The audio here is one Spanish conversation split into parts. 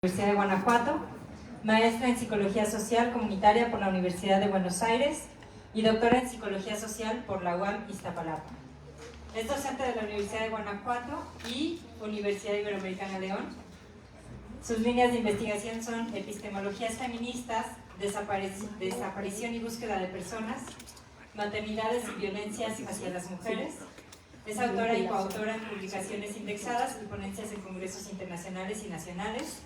Universidad de Guanajuato, maestra en Psicología Social Comunitaria por la Universidad de Buenos Aires y doctora en Psicología Social por la UAM Iztapalapa. Es docente de la Universidad de Guanajuato y Universidad Iberoamericana León. Sus líneas de investigación son epistemologías feministas, desaparición y búsqueda de personas, maternidades y violencias hacia las mujeres. Es autora y coautora en publicaciones indexadas y ponencias en congresos internacionales y nacionales.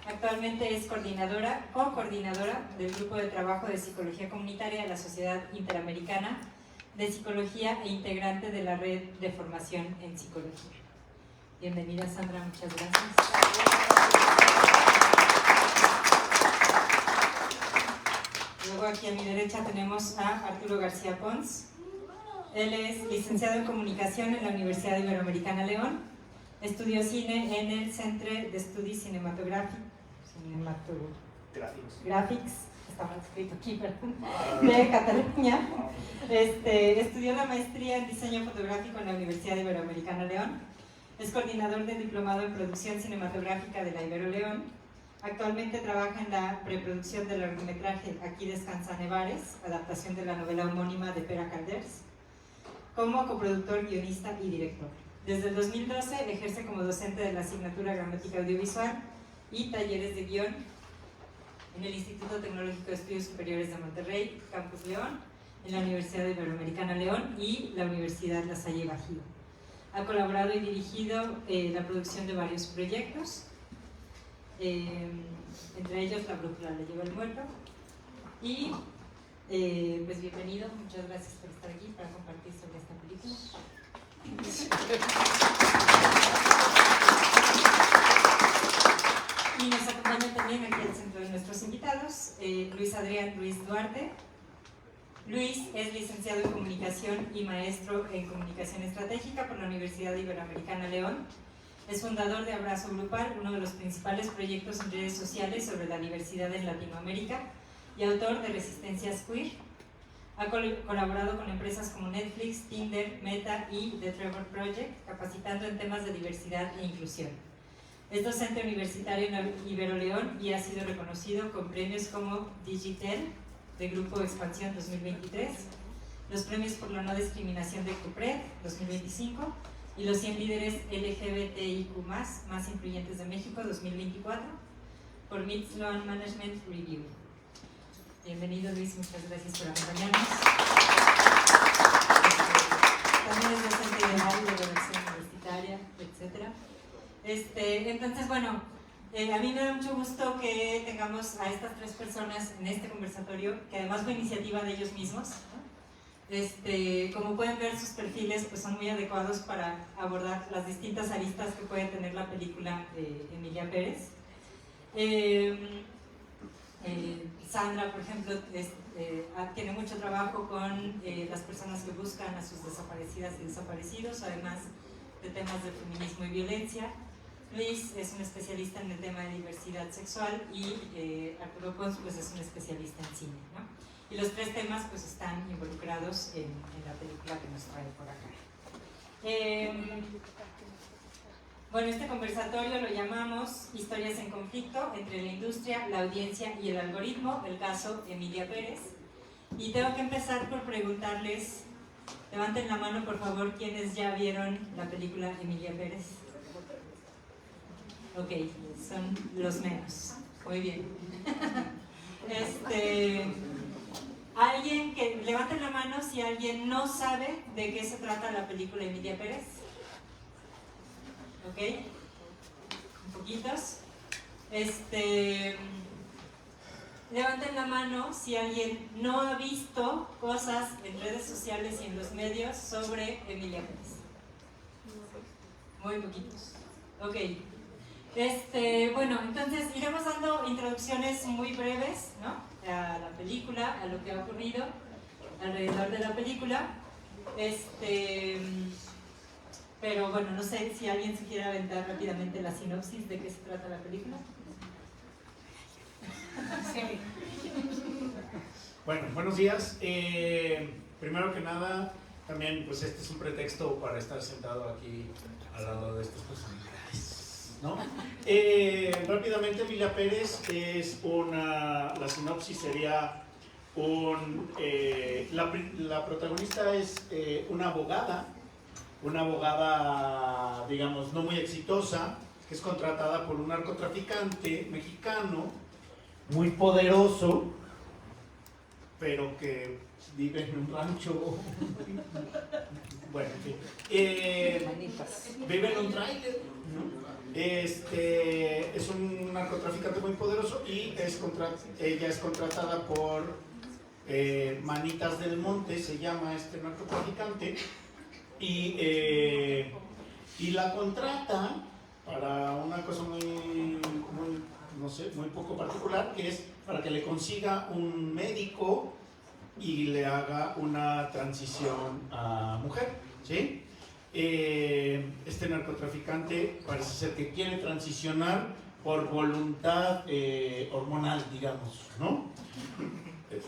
Actualmente es co-coordinadora del Grupo de Trabajo de Psicología Comunitaria de la Sociedad Interamericana de Psicología e integrante de la Red de Formación en Psicología. Bienvenida, Sandra, muchas gracias. Luego aquí a mi derecha tenemos a Arturo García Pons. Él es licenciado en Comunicación en la Universidad Iberoamericana León. Estudió cine en el Centre d'Estudis Cinematogràfics, está mal escrito aquí, perdón, de Cataluña. Estudió la maestría en Diseño Fotográfico en la Universidad Iberoamericana León. Es coordinador del Diplomado en Producción Cinematográfica de la Ibero León. Actualmente trabaja en la preproducción del largometraje Aquí descansa Nevares, adaptación de la novela homónima de Pere Calders, como coproductor, guionista y director. Desde el 2012 ejerce como docente de la asignatura Gramática Audiovisual y talleres de guión en el Instituto Tecnológico de Estudios Superiores de Monterrey, Campus León, en la Universidad Iberoamericana León y la Universidad La Salle Bajío. Ha colaborado y dirigido la producción de varios proyectos, entre ellos La Brújula le lleva el muerto. Y pues bienvenido, muchas gracias por estar aquí para compartir sobre esta película. Y nos acompaña también aquí al centro de nuestros invitados, Luis Adrián Ruiz Duarte. Luis es licenciado en Comunicación y maestro en Comunicación Estratégica por la Universidad Iberoamericana León. Es fundador de Abrazo Grupal, uno de los principales proyectos en redes sociales sobre la diversidad en Latinoamérica, y autor de Resistencias Queer. Ha colaborado con empresas como Netflix, Tinder, Meta y The Trevor Project, capacitando en temas de diversidad e inclusión. Es docente universitario en Ibero León y ha sido reconocido con premios como Digitel, de Grupo Expansión 2023, los premios por la no discriminación de CUPRED 2025 y los 100 líderes LGBTIQ+, más influyentes de México 2024, por Meet Sloan Management Review. Bienvenido, Luis, muchas gracias por acompañarnos. También es docente de radio, de redacción universitaria, etc. Entonces, bueno, a mí me da mucho gusto que tengamos a estas tres personas en este conversatorio, que además fue iniciativa de ellos mismos, ¿no? Como pueden ver, sus perfiles pues, son muy adecuados para abordar las distintas aristas que puede tener la película Emilia Pérez. Sandra, por ejemplo, tiene mucho trabajo con las personas que buscan a sus desaparecidas y desaparecidos, además de temas de feminismo y violencia. Luis es un especialista en el tema de diversidad sexual y Arturo Pons pues, es un especialista en cine, ¿no? Y los tres temas pues, están involucrados en la película que nos trae por acá. Bueno, este conversatorio lo llamamos Historias en conflicto entre la industria, la audiencia y el algoritmo, el caso Emilia Pérez. Y tengo que empezar por preguntarles, levanten la mano por favor, quienes ya vieron la película Emilia Pérez. Ok, son los menos. Muy bien. ¿Alguien que levanten la mano si alguien no sabe de qué se trata la película Emilia Pérez? ¿Ok? Un poquitos. Levanten la mano si alguien no ha visto cosas en redes sociales y en los medios sobre Emilia Pérez. Muy poquitos. Ok. Bueno, entonces iremos dando introducciones muy breves, ¿no? A la película, a lo que ha ocurrido alrededor de la película. Pero bueno, no sé si alguien se quiere aventar rápidamente la sinopsis de qué se trata la película. Sí. Bueno, buenos días. Primero que nada, también pues este es un pretexto para estar sentado aquí al lado de estas personalidades. ¿no? Rápidamente, Emilia Pérez es la sinopsis sería la protagonista es una abogada, digamos, no muy exitosa, que es contratada por un narcotraficante mexicano muy poderoso, pero que vive en un rancho. Bueno, en fin. Vive en un tráiler, ¿no? Es un narcotraficante muy poderoso y ella es contratada por Manitas del Monte, se llama este narcotraficante, y la contrata para una cosa no sé, muy poco particular, que es para que le consiga un médico y le haga una transición a mujer, ¿sí? Este narcotraficante parece ser que quiere transicionar por voluntad hormonal, digamos, ¿no?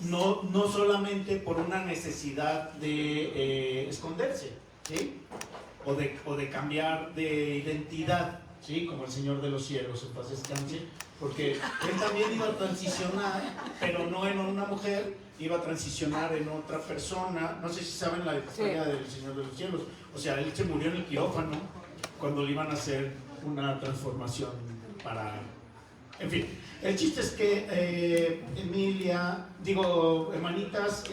No solamente por una necesidad de esconderse, ¿sí? O de cambiar de identidad, ¿sí? Como el Señor de los Cielos, en paz descanse, porque él también iba a transicionar, pero no en una mujer, iba a transicionar en otra persona. No sé si saben la historia del Señor de los Cielos. O sea, él se murió en el quirófano cuando le iban a hacer una transformación para... En fin, el chiste es que Manitas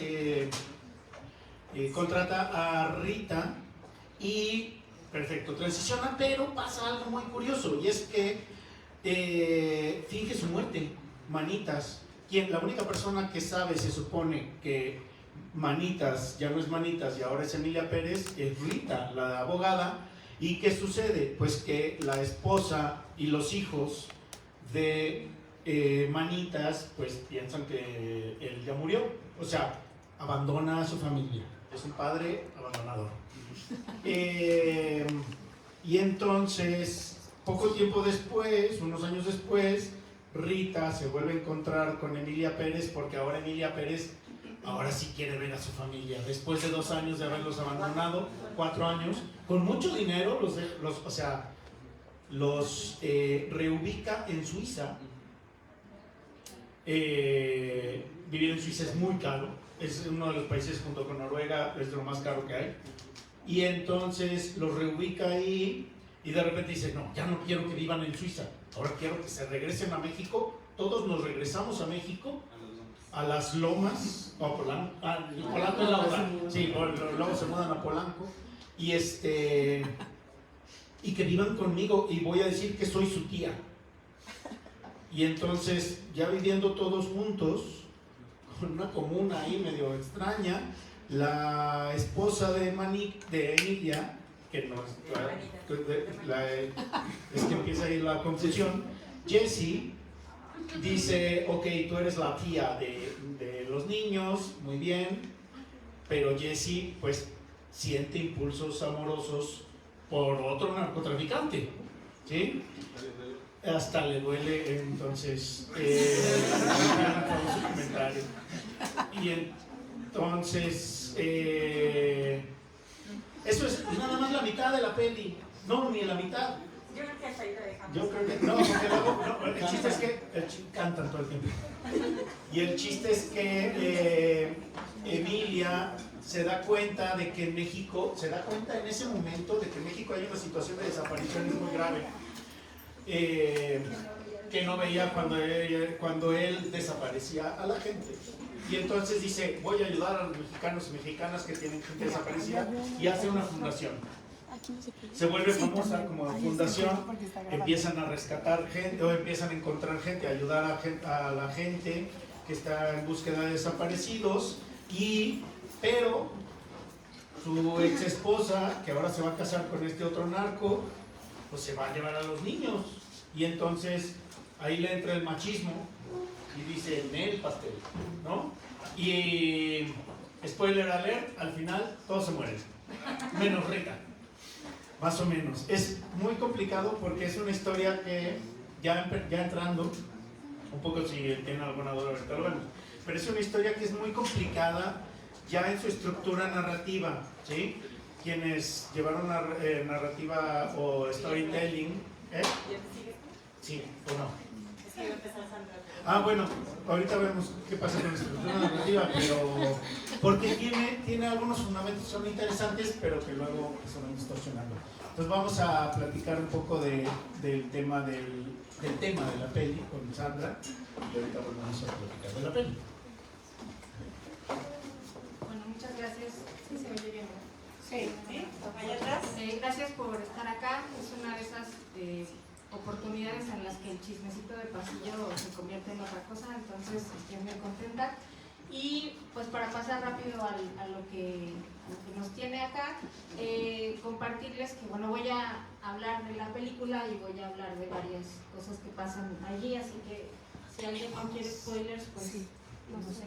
contrata a Rita y, perfecto, transiciona, pero pasa algo muy curioso, y es que finge su muerte, Manitas. La única persona que sabe, se supone, que Manitas ya no es Manitas y ahora es Emilia Pérez, es Rita, la abogada. ¿Y qué sucede? Pues que la esposa y los hijos de Manitas pues piensan que él ya murió, o sea, abandona a su familia, es un padre abandonador. Y entonces, poco tiempo después, unos años después, Rita se vuelve a encontrar con Emilia Pérez, porque ahora Emilia Pérez ahora sí quiere ver a su familia, después de 2 años de haberlos abandonado, 4 años, con mucho dinero, los reubica en Suiza. Vivir en Suiza es muy caro, es uno de los países junto con Noruega, es de lo más caro que hay, y entonces los reubica ahí y de repente dice, no, ya no quiero que vivan en Suiza, ahora quiero que se regresen a México. Todos nos regresamos a México, a las Lomas, o a Polanco, Polanco es la otra, sí, luego se mudan a Polanco, y que vivan conmigo, y voy a decir que soy su tía. Y entonces, ya viviendo todos juntos, con una comuna ahí medio extraña, la esposa de Emilia, que no es que empieza ahí la confusión, Jessie, dice, ok, tú eres la tía de los niños, muy bien, pero Jessie pues siente impulsos amorosos por otro narcotraficante, ¿sí? Hasta le duele, entonces y entonces eso es nada más la mitad de la peli, no, ni la mitad. Yo creo que hasta ahí lo dejamos. Yo creo que no, porque luego el chiste es que cantan todo el tiempo. Y el chiste es que Emilia se da cuenta de que en México, se da cuenta en ese momento de que en México hay una situación de desapariciones muy grave, que no veía cuando él desaparecía a la gente. Y entonces dice, voy a ayudar a los mexicanos y mexicanas que tienen gente desaparecida, y hace una fundación. Se vuelve famosa como fundación, empiezan a rescatar gente, o empiezan a encontrar gente, a ayudar a la gente que está en búsqueda de desaparecidos, pero su ex esposa, que ahora se va a casar con este otro narco, pues se va a llevar a los niños, y entonces ahí le entra el machismo y dice, el pastel, ¿no? Y spoiler alert, al final todos se mueren, menos Rita. Más o menos. Es muy complicado porque es una historia que, ya entrando, un poco si tienen alguna duda ahorita lo vemos, pero es una historia que es muy complicada ya en su estructura narrativa, ¿sí? Quienes llevaron narrativa o storytelling ¿Ya te sigues? Sí, o no. Es que iba a empezar Sandra. Bueno, ahorita vemos qué pasa con la estructura narrativa, pero porque tiene algunos fundamentos que son interesantes, pero que luego se van distorsionando. Entonces vamos a platicar un poco del tema de la peli con Sandra, y ahorita volvemos a platicar de la peli. Bueno, muchas gracias. Sí, se oye bien, ¿verdad? Sí, ¿sí? Allá atrás. Gracias por estar acá. Es una de esas oportunidades en las que el chismecito de pasillo se convierte en otra cosa, entonces estoy muy contenta. Y pues para pasar rápido a lo que nos tiene acá, compartirles que bueno, voy a hablar de la película y voy a hablar de varias cosas que pasan allí, así que si alguien no quiere spoilers, pues sí. No sé,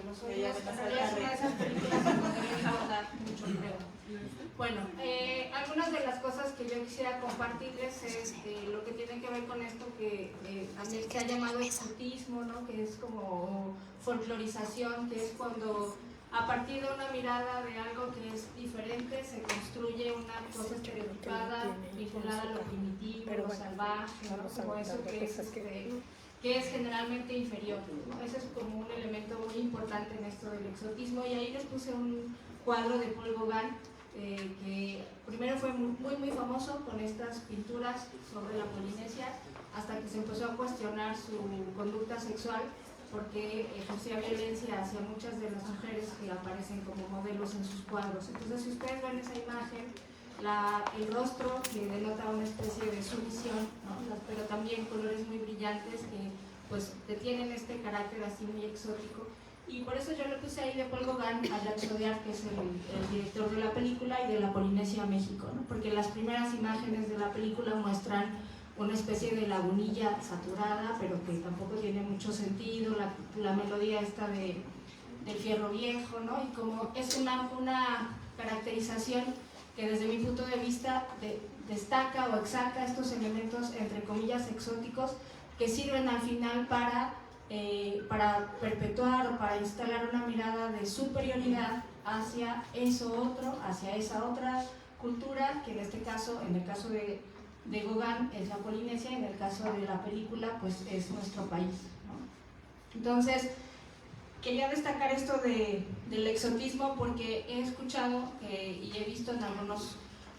los oídos. En realidad es una de esas películas que no me importa mucho, creo. Bueno, algunas de las cosas que yo quisiera compartirles es lo que tiene que ver con esto que a mí se ha llamado exotismo, ¿no? Que es como folclorización, que es cuando a partir de una mirada de algo que es diferente se construye una cosa estereotipada vinculada a lo primitivo, lo salvaje, ¿no? Como eso que es generalmente inferior, ¿no? Ese es como un elemento muy importante en esto del exotismo, y ahí les puse un cuadro de Paul Gauguin que primero fue muy famoso con estas pinturas sobre la Polinesia, hasta que se empezó a cuestionar su conducta sexual porque ejercía violencia hacia muchas de las mujeres que aparecen como modelos en sus cuadros. Entonces, si ustedes ven esa imagen, el rostro que denota una especie de sumisión, ¿no? Pero también colores muy brillantes que pues tienen este carácter así muy exótico, y por eso yo le puse ahí de Paul Gauguin a Jacques Audiard, que es el director de la película, y de la Polinesia a México, ¿no? Porque las primeras imágenes de la película muestran una especie de lagunilla saturada, pero que tampoco tiene mucho sentido, la melodía esta del fierro viejo, ¿no? Y como es una caracterización que desde mi punto de vista destaca o exalta estos elementos entre comillas exóticos que sirven al final para perpetuar o para instalar una mirada de superioridad hacia eso otro, hacia esa otra cultura, que en este caso, en el caso de Gauguin es la Polinesia, y en el caso de la película pues es nuestro país, ¿no? Entonces, quería destacar esto del exotismo porque he escuchado y he visto en algunos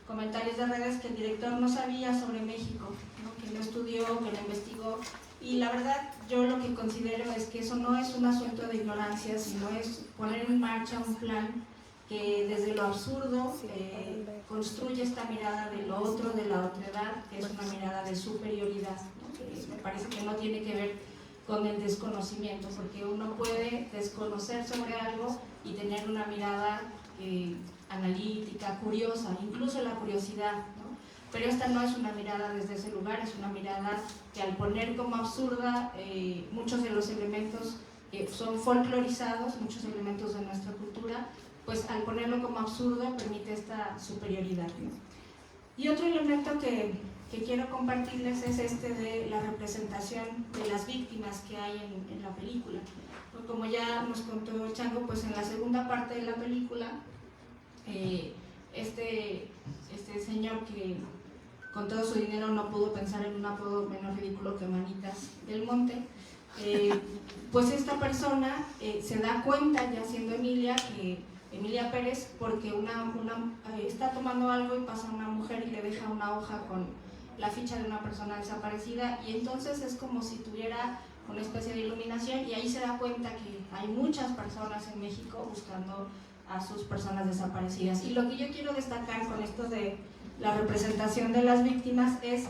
comentarios de redes que el director no sabía sobre México, ¿no? Que no estudió, que no investigó, y la verdad yo lo que considero es que eso no es un asunto de ignorancia, sino es poner en marcha un plan que desde lo absurdo construye esta mirada de lo otro, de la otredad, que es una mirada de superioridad, ¿no? Que me parece que no tiene que ver con el desconocimiento, porque uno puede desconocer sobre algo y tener una mirada analítica, curiosa, incluso la curiosidad, ¿no? Pero esta no es una mirada desde ese lugar, es una mirada que al poner como absurda muchos de los elementos que son folclorizados, muchos elementos de nuestra cultura, pues al ponerlo como absurdo permite esta superioridad, ¿no? Y otro elemento que quiero compartirles es este de la representación de las víctimas que hay en la película. Como ya nos contó Chango, pues en la segunda parte de la película, este señor que con todo su dinero no pudo pensar en un apodo menos ridículo que Manitas del Monte, pues esta persona se da cuenta, ya siendo Emilia Pérez, porque está tomando algo y pasa una mujer y le deja una hoja con la ficha de una persona desaparecida, y entonces es como si tuviera una especie de iluminación, y ahí se da cuenta que hay muchas personas en México buscando a sus personas desaparecidas. Y lo que yo quiero destacar con esto de la representación de las víctimas es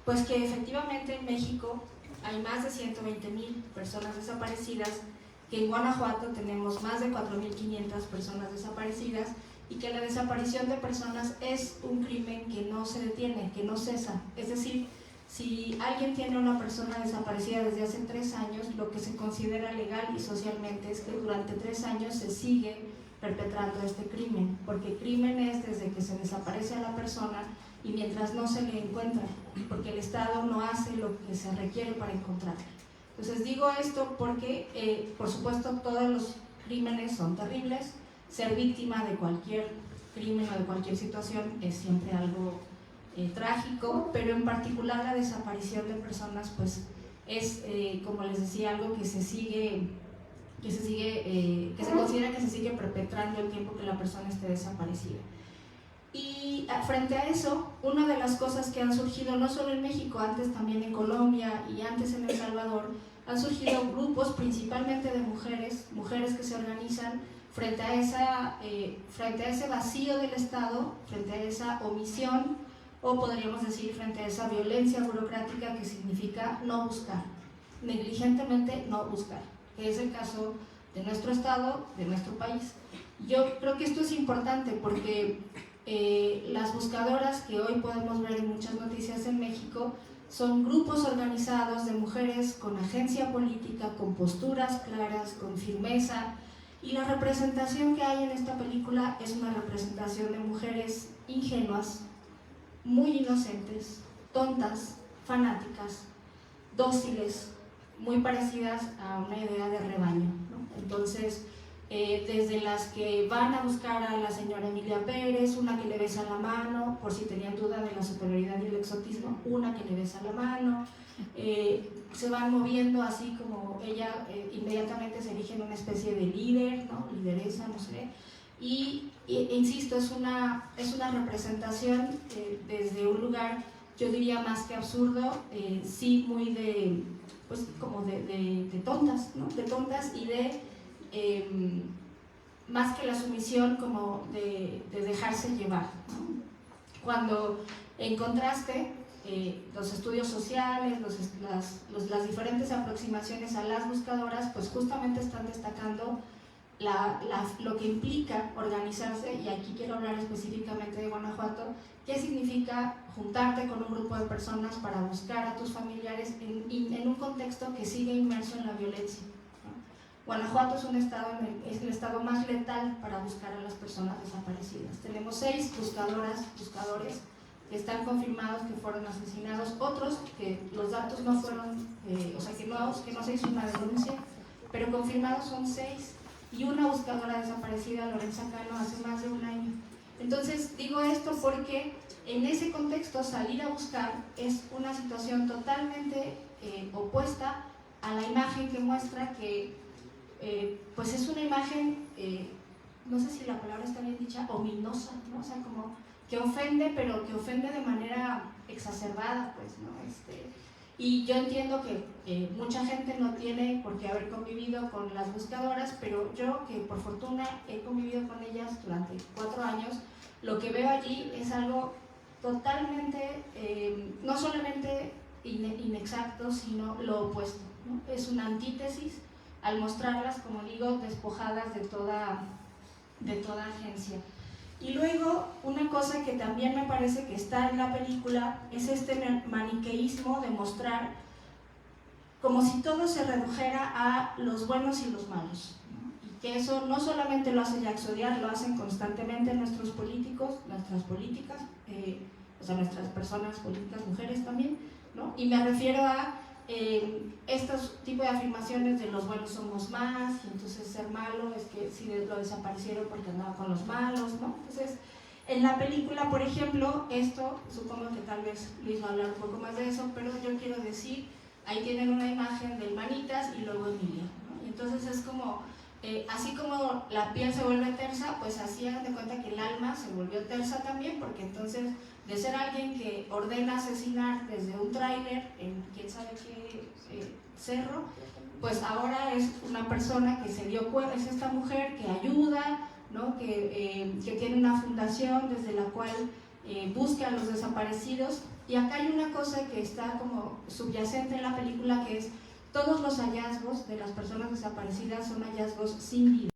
pues que efectivamente en México hay más de 120,000 personas desaparecidas, que en Guanajuato tenemos más de 4,500 personas desaparecidas, y que la desaparición de personas es un crimen que no se detiene, que no cesa. Es decir, si alguien tiene una persona desaparecida desde hace 3 años, lo que se considera legal y socialmente es que durante 3 años se sigue perpetrando este crimen, porque crimen es desde que se desaparece a la persona y mientras no se le encuentra, porque el Estado no hace lo que se requiere para encontrarla. Entonces digo esto porque, por supuesto, todos los crímenes son terribles. Ser víctima de cualquier crimen o de cualquier situación es siempre algo trágico, pero en particular la desaparición de personas pues es, como les decía, algo que se considera que se sigue perpetrando el tiempo que la persona esté desaparecida. Y frente a eso, una de las cosas que han surgido no solo en México, antes también en Colombia y antes en El Salvador, han surgido grupos principalmente de mujeres que se organizan frente a ese vacío del Estado, frente a esa omisión, o podríamos decir frente a esa violencia burocrática que significa no buscar, negligentemente no buscar, que es el caso de nuestro Estado, de nuestro país. Yo creo que esto es importante porque las buscadoras que hoy podemos ver en muchas noticias en México son grupos organizados de mujeres con agencia política, con posturas claras, con firmeza, y la representación que hay en esta película es una representación de mujeres ingenuas, muy inocentes, tontas, fanáticas, dóciles, muy parecidas a una idea de rebaño, ¿no? Entonces, desde las que van a buscar a la señora Emilia Pérez, una que le besa la mano, por si tenían duda de la superioridad y el exotismo, una que le besa la mano, se van moviendo así como ella inmediatamente se erige en una especie de líder, ¿no? Lideresa, no sé, insisto, es una representación desde un lugar, yo diría más que absurdo, sí muy de, pues como de tontas, ¿no? De tontas y de más que la sumisión como de dejarse llevar, ¿no? Cuando en contraste los estudios sociales, las diferentes aproximaciones a las buscadoras pues justamente están destacando lo que implica organizarse, y aquí quiero hablar específicamente de Guanajuato, qué significa juntarte con un grupo de personas para buscar a tus familiares en un contexto que sigue inmerso en la violencia. Guanajuato es el estado más letal para buscar a las personas desaparecidas. Tenemos 6 buscadores que están confirmados que fueron asesinados, otros que los datos no fueron, o sea que no se hizo una denuncia, pero confirmados son 6, y una buscadora desaparecida, Lorenza Cano, hace más de un año. Entonces digo esto porque en ese contexto salir a buscar es una situación totalmente opuesta a la imagen que muestra que pues es una imagen, no sé si la palabra está bien dicha, ominosa, ¿no? O sea, como que ofende, pero que ofende de manera exacerbada, pues, ¿no? Y yo entiendo que mucha gente no tiene por qué haber convivido con las buscadoras, pero yo, que por fortuna he convivido con ellas durante 4 años, lo que veo allí es algo totalmente, no solamente inexacto, sino lo opuesto, ¿no? Es una antítesis al mostrarlas, como digo, despojadas de toda agencia. Y luego, una cosa que también me parece que está en la película es este maniqueísmo de mostrar como si todo se redujera a los buenos y los malos, ¿no? Y que eso no solamente lo hace Jacques Audiard, lo hacen constantemente nuestros políticos, nuestras políticas, o sea, nuestras personas políticas, mujeres también, ¿no? Y me refiero a estos tipos de afirmaciones de los buenos somos más, y entonces ser malo es que si lo desaparecieron porque andaba con los malos, ¿no? Entonces, en la película, por ejemplo, esto, supongo que tal vez Luis va a hablar un poco más de eso, pero yo quiero decir, ahí tienen una imagen de Manitas y luego Emilia, ¿no? Y entonces es como, así como la piel se vuelve tersa, pues así hagan de cuenta que el alma se volvió tersa también, porque entonces de ser alguien que ordena asesinar desde un tráiler en quién sabe qué cerro, pues ahora es una persona que se dio cuenta, es esta mujer que ayuda, ¿no? que tiene una fundación desde la cual busca a los desaparecidos. Y acá hay una cosa que está como subyacente en la película, que es todos los hallazgos de las personas desaparecidas son hallazgos sin vida.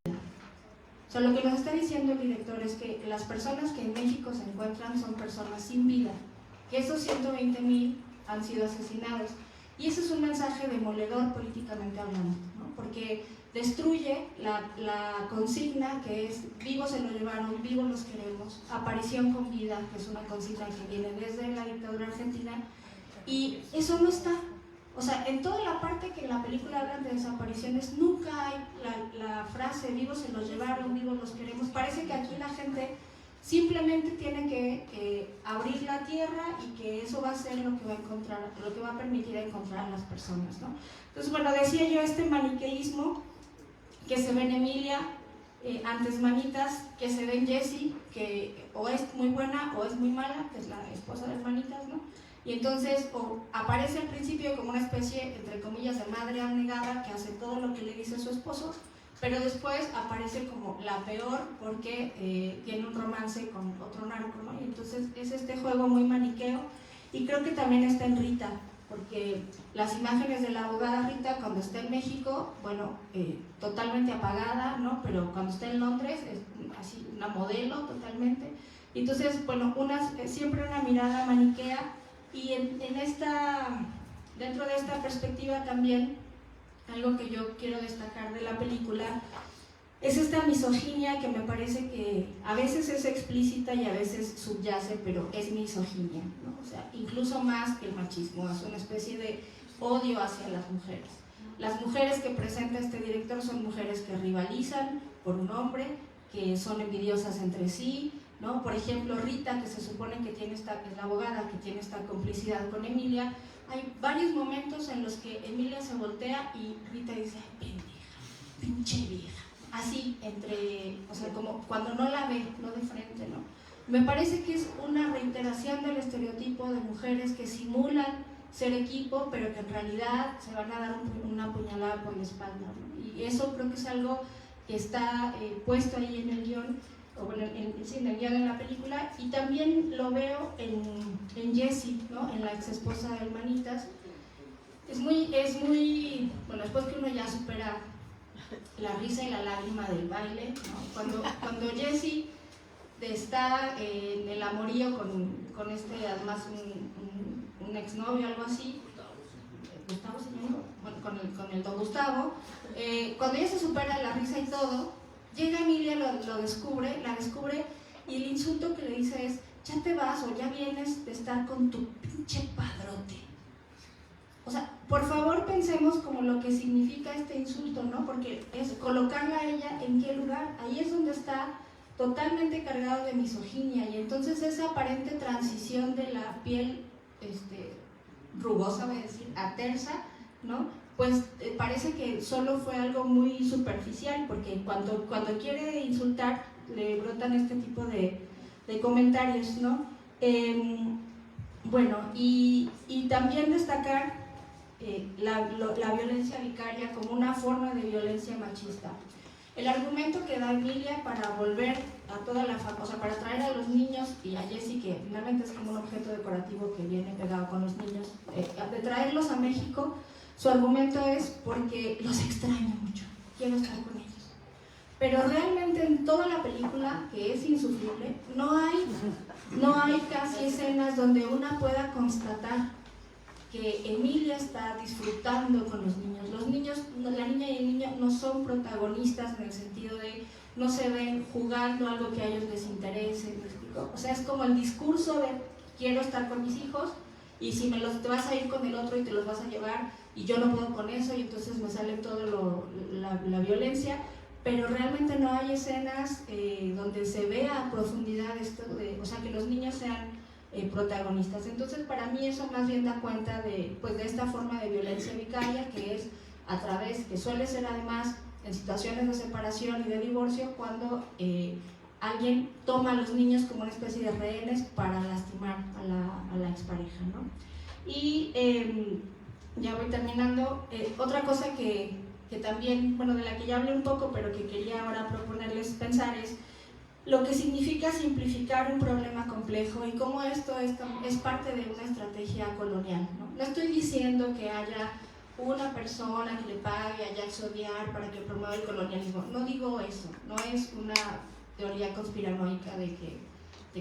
O sea, lo que nos está diciendo el director es que las personas que en México se encuentran son personas sin vida, que esos 120,000 han sido asesinados. Y ese es un mensaje demoledor políticamente hablando, ¿no? Porque destruye la consigna que es vivos se lo llevaron, vivos los queremos, aparición con vida, que es una consigna que viene desde la dictadura argentina, y eso no está. O sea, en toda la parte que en la película hablan de desapariciones, nunca hay la frase vivos se los llevaron, vivos los queremos. Parece que aquí la gente simplemente tiene que abrir la tierra y que eso va a ser lo que va a encontrar, lo que va a permitir encontrar a las personas, ¿no? Entonces, bueno, decía yo este maniqueísmo que se ve en Emilia, antes Manitas, que se ve en Jessie, que o es muy buena o es muy mala, que es la esposa de Manitas, ¿no? Y entonces aparece al principio como una especie, entre comillas, de madre abnegada que hace todo lo que le dice su esposo, pero después aparece como la peor porque tiene un romance con otro narco, ¿no? Y entonces es este juego muy maniqueo, y creo que también está en Rita, porque las imágenes de la abogada Rita cuando está en México, bueno, totalmente apagada, ¿no? Pero cuando está en Londres es así una modelo totalmente. Entonces, bueno, siempre una mirada maniquea, y dentro de esta perspectiva también, algo que yo quiero destacar de la película es esta misoginia que me parece que a veces es explícita y a veces subyace, pero es misoginia, ¿no? O sea, incluso más que el machismo, es una especie de odio hacia las mujeres. Las mujeres que presenta este director son mujeres que rivalizan por un hombre, que son envidiosas entre sí, ¿no? Por ejemplo, Rita, que se supone que es la abogada que tiene esta complicidad con Emilia, hay varios momentos en los que Emilia se voltea y Rita dice, pendeja, pinche vieja, así, o sea, como cuando no la ve, no de frente, ¿no? Me parece que es una reiteración del estereotipo de mujeres que simulan ser equipo, pero que en realidad se van a dar una puñalada por la espalda, ¿no? Y eso creo que es algo que está puesto ahí en el guión, o bueno, en el guión de la película, y también lo veo en Jessie, ¿no? En la ex esposa de Manitas. Es muy, bueno, después que uno ya supera la risa y la lágrima del baile, ¿no? Cuando Jessie está en el amorío con este, además un exnovio, algo así, Gustavo se llama, bueno, con el don Gustavo, cuando ella se supera la risa y todo, llega Emilia, la descubre, y el insulto que le dice es, ya te vas o ya vienes de estar con tu pinche padrote. O sea, por favor pensemos como lo que significa este insulto, ¿no? Porque es colocarla a ella en qué lugar, ahí es donde está totalmente cargado de misoginia, y entonces esa aparente transición de la piel rugosa, voy a decir, a tersa, ¿no? Pues parece que solo fue algo muy superficial, porque cuando quiere insultar le brotan este tipo de comentarios, ¿no? Bueno, y también destacar la violencia vicaria como una forma de violencia machista. El argumento que da Emilia para volver a toda la familia, o sea, para traer a los niños y a Jessie, que finalmente es como un objeto decorativo que viene pegado con los niños, de traerlos a México, su argumento es porque los extraño mucho, quiero estar con ellos. Pero realmente en toda la película, que es insufrible, no hay casi escenas donde una pueda constatar que Emilia está disfrutando con los niños. Los niños, la niña y el niño no son protagonistas en el sentido de no se ven jugando algo que a ellos les interese, ¿me explico? O sea, es como el discurso de quiero estar con mis hijos, y si te vas a ir con el otro y te los vas a llevar y yo no puedo con eso, y entonces me sale todo la violencia, pero realmente no hay escenas donde se vea a profundidad esto o sea, que los niños sean protagonistas. Entonces, para mí eso más bien da cuenta de esta forma de violencia vicaria, que es a través, que suele ser además en situaciones de separación y de divorcio, cuando alguien toma a los niños como una especie de rehenes para lastimar a la expareja, ¿no? Y ya voy terminando. Otra cosa que también, bueno, de la que ya hablé un poco, pero que quería ahora proponerles pensar es lo que significa simplificar un problema complejo y cómo esto es parte de una estrategia colonial, ¿no? No estoy diciendo que haya una persona que le pague a Jacques Audiard para que promueva el colonialismo, no digo eso, no es una teoría conspiranoica de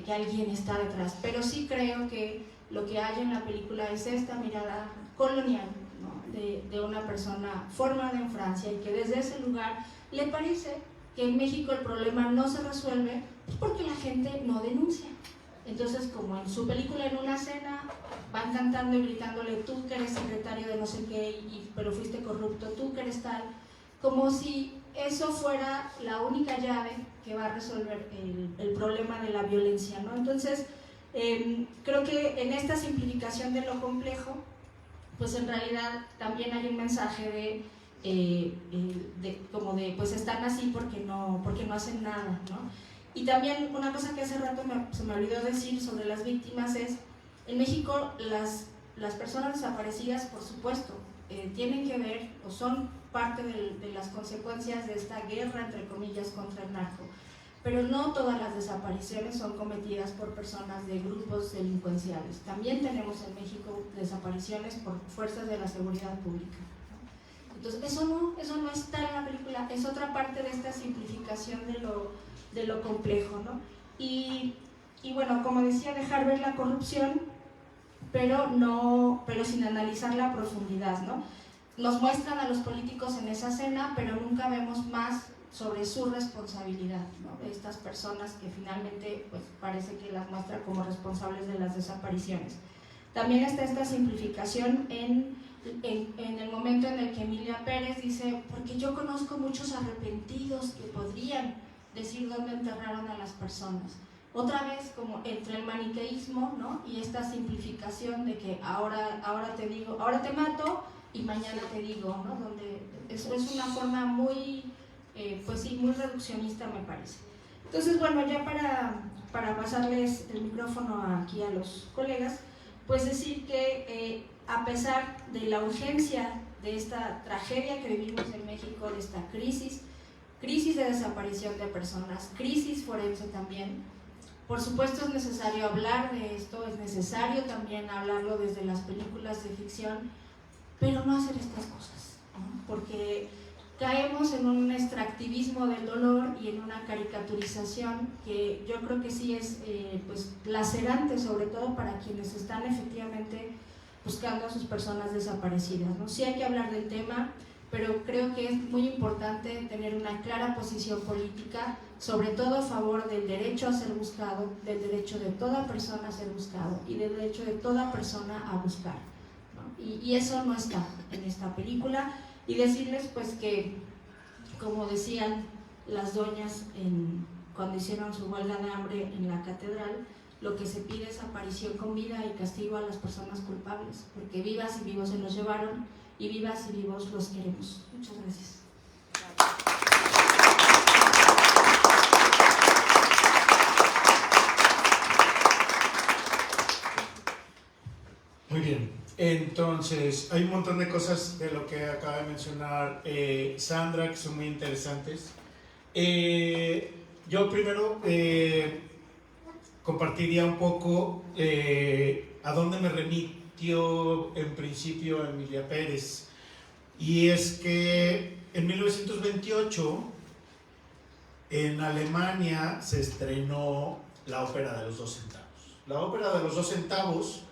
que alguien está detrás, pero sí creo que lo que hay en la película es esta mirada colonial, ¿no? de una persona formada en Francia, y que desde ese lugar le parece que en México el problema no se resuelve porque la gente no denuncia. Entonces, como en su película, en una cena van cantando y gritándole, tú que eres secretario de no sé qué, pero fuiste corrupto, tú que eres tal, como si eso fuera la única llave que va a resolver el problema de la violencia, ¿no? Entonces, creo que en esta simplificación de lo complejo, pues en realidad también hay un mensaje como de pues están así porque no hacen nada, ¿no? Y también una cosa que hace rato se me olvidó decir sobre las víctimas es, en México las personas desaparecidas, por supuesto, tienen que ver o son parte de las consecuencias de esta guerra, entre comillas, contra el narco. Pero no todas las desapariciones son cometidas por personas de grupos delincuenciales. También tenemos en México desapariciones por fuerzas de la seguridad pública, ¿no? Entonces, eso no está en la película, es otra parte de esta simplificación de lo complejo, ¿no? Y bueno, como decía, dejar ver la corrupción, pero sin analizar la profundidad, ¿no? Nos muestran a los políticos en esa escena, pero nunca vemos más sobre su responsabilidad, ¿no? De estas personas que finalmente pues, parece que las muestra como responsables de las desapariciones. También está esta simplificación en el momento en el que Emilia Pérez dice, porque yo conozco muchos arrepentidos que podrían decir dónde enterraron a las personas. Otra vez como entre el maniqueísmo, ¿no? Y esta simplificación de que ahora te digo, ahora te mato y mañana te digo, ¿no? Donde es una forma muy, pues sí, muy reduccionista, me parece. Entonces, bueno, ya para pasarles el micrófono aquí a los colegas, pues decir que a pesar de la urgencia de esta tragedia que vivimos en México, de esta crisis de desaparición de personas, crisis forense también, por supuesto es necesario hablar de esto, es necesario también hablarlo desde las películas de ficción, pero no hacer estas cosas, ¿no? Porque caemos en un extractivismo del dolor y en una caricaturización que yo creo que sí es pues, lacerante, sobre todo para quienes están efectivamente buscando a sus personas desaparecidas, ¿no? Sí hay que hablar del tema, pero creo que es muy importante tener una clara posición política, sobre todo a favor del derecho a ser buscado, del derecho de toda persona a ser buscado y del derecho de toda persona a buscar, ¿no? Y eso no está en esta película. Y decirles pues que, como decían las doñas cuando hicieron su huelga de hambre en la catedral, lo que se pide es aparición con vida y castigo a las personas culpables, porque vivas y vivos se los llevaron, y vivas y vivos los queremos. Muchas gracias. Muy bien, entonces hay un montón de cosas de lo que acaba de mencionar Sandra que son muy interesantes. Yo primero compartiría un poco a dónde me remitió en principio Emilia Pérez, y es que en 1928 en Alemania se estrenó la ópera de los 2 centavos. La ópera de los 2 centavos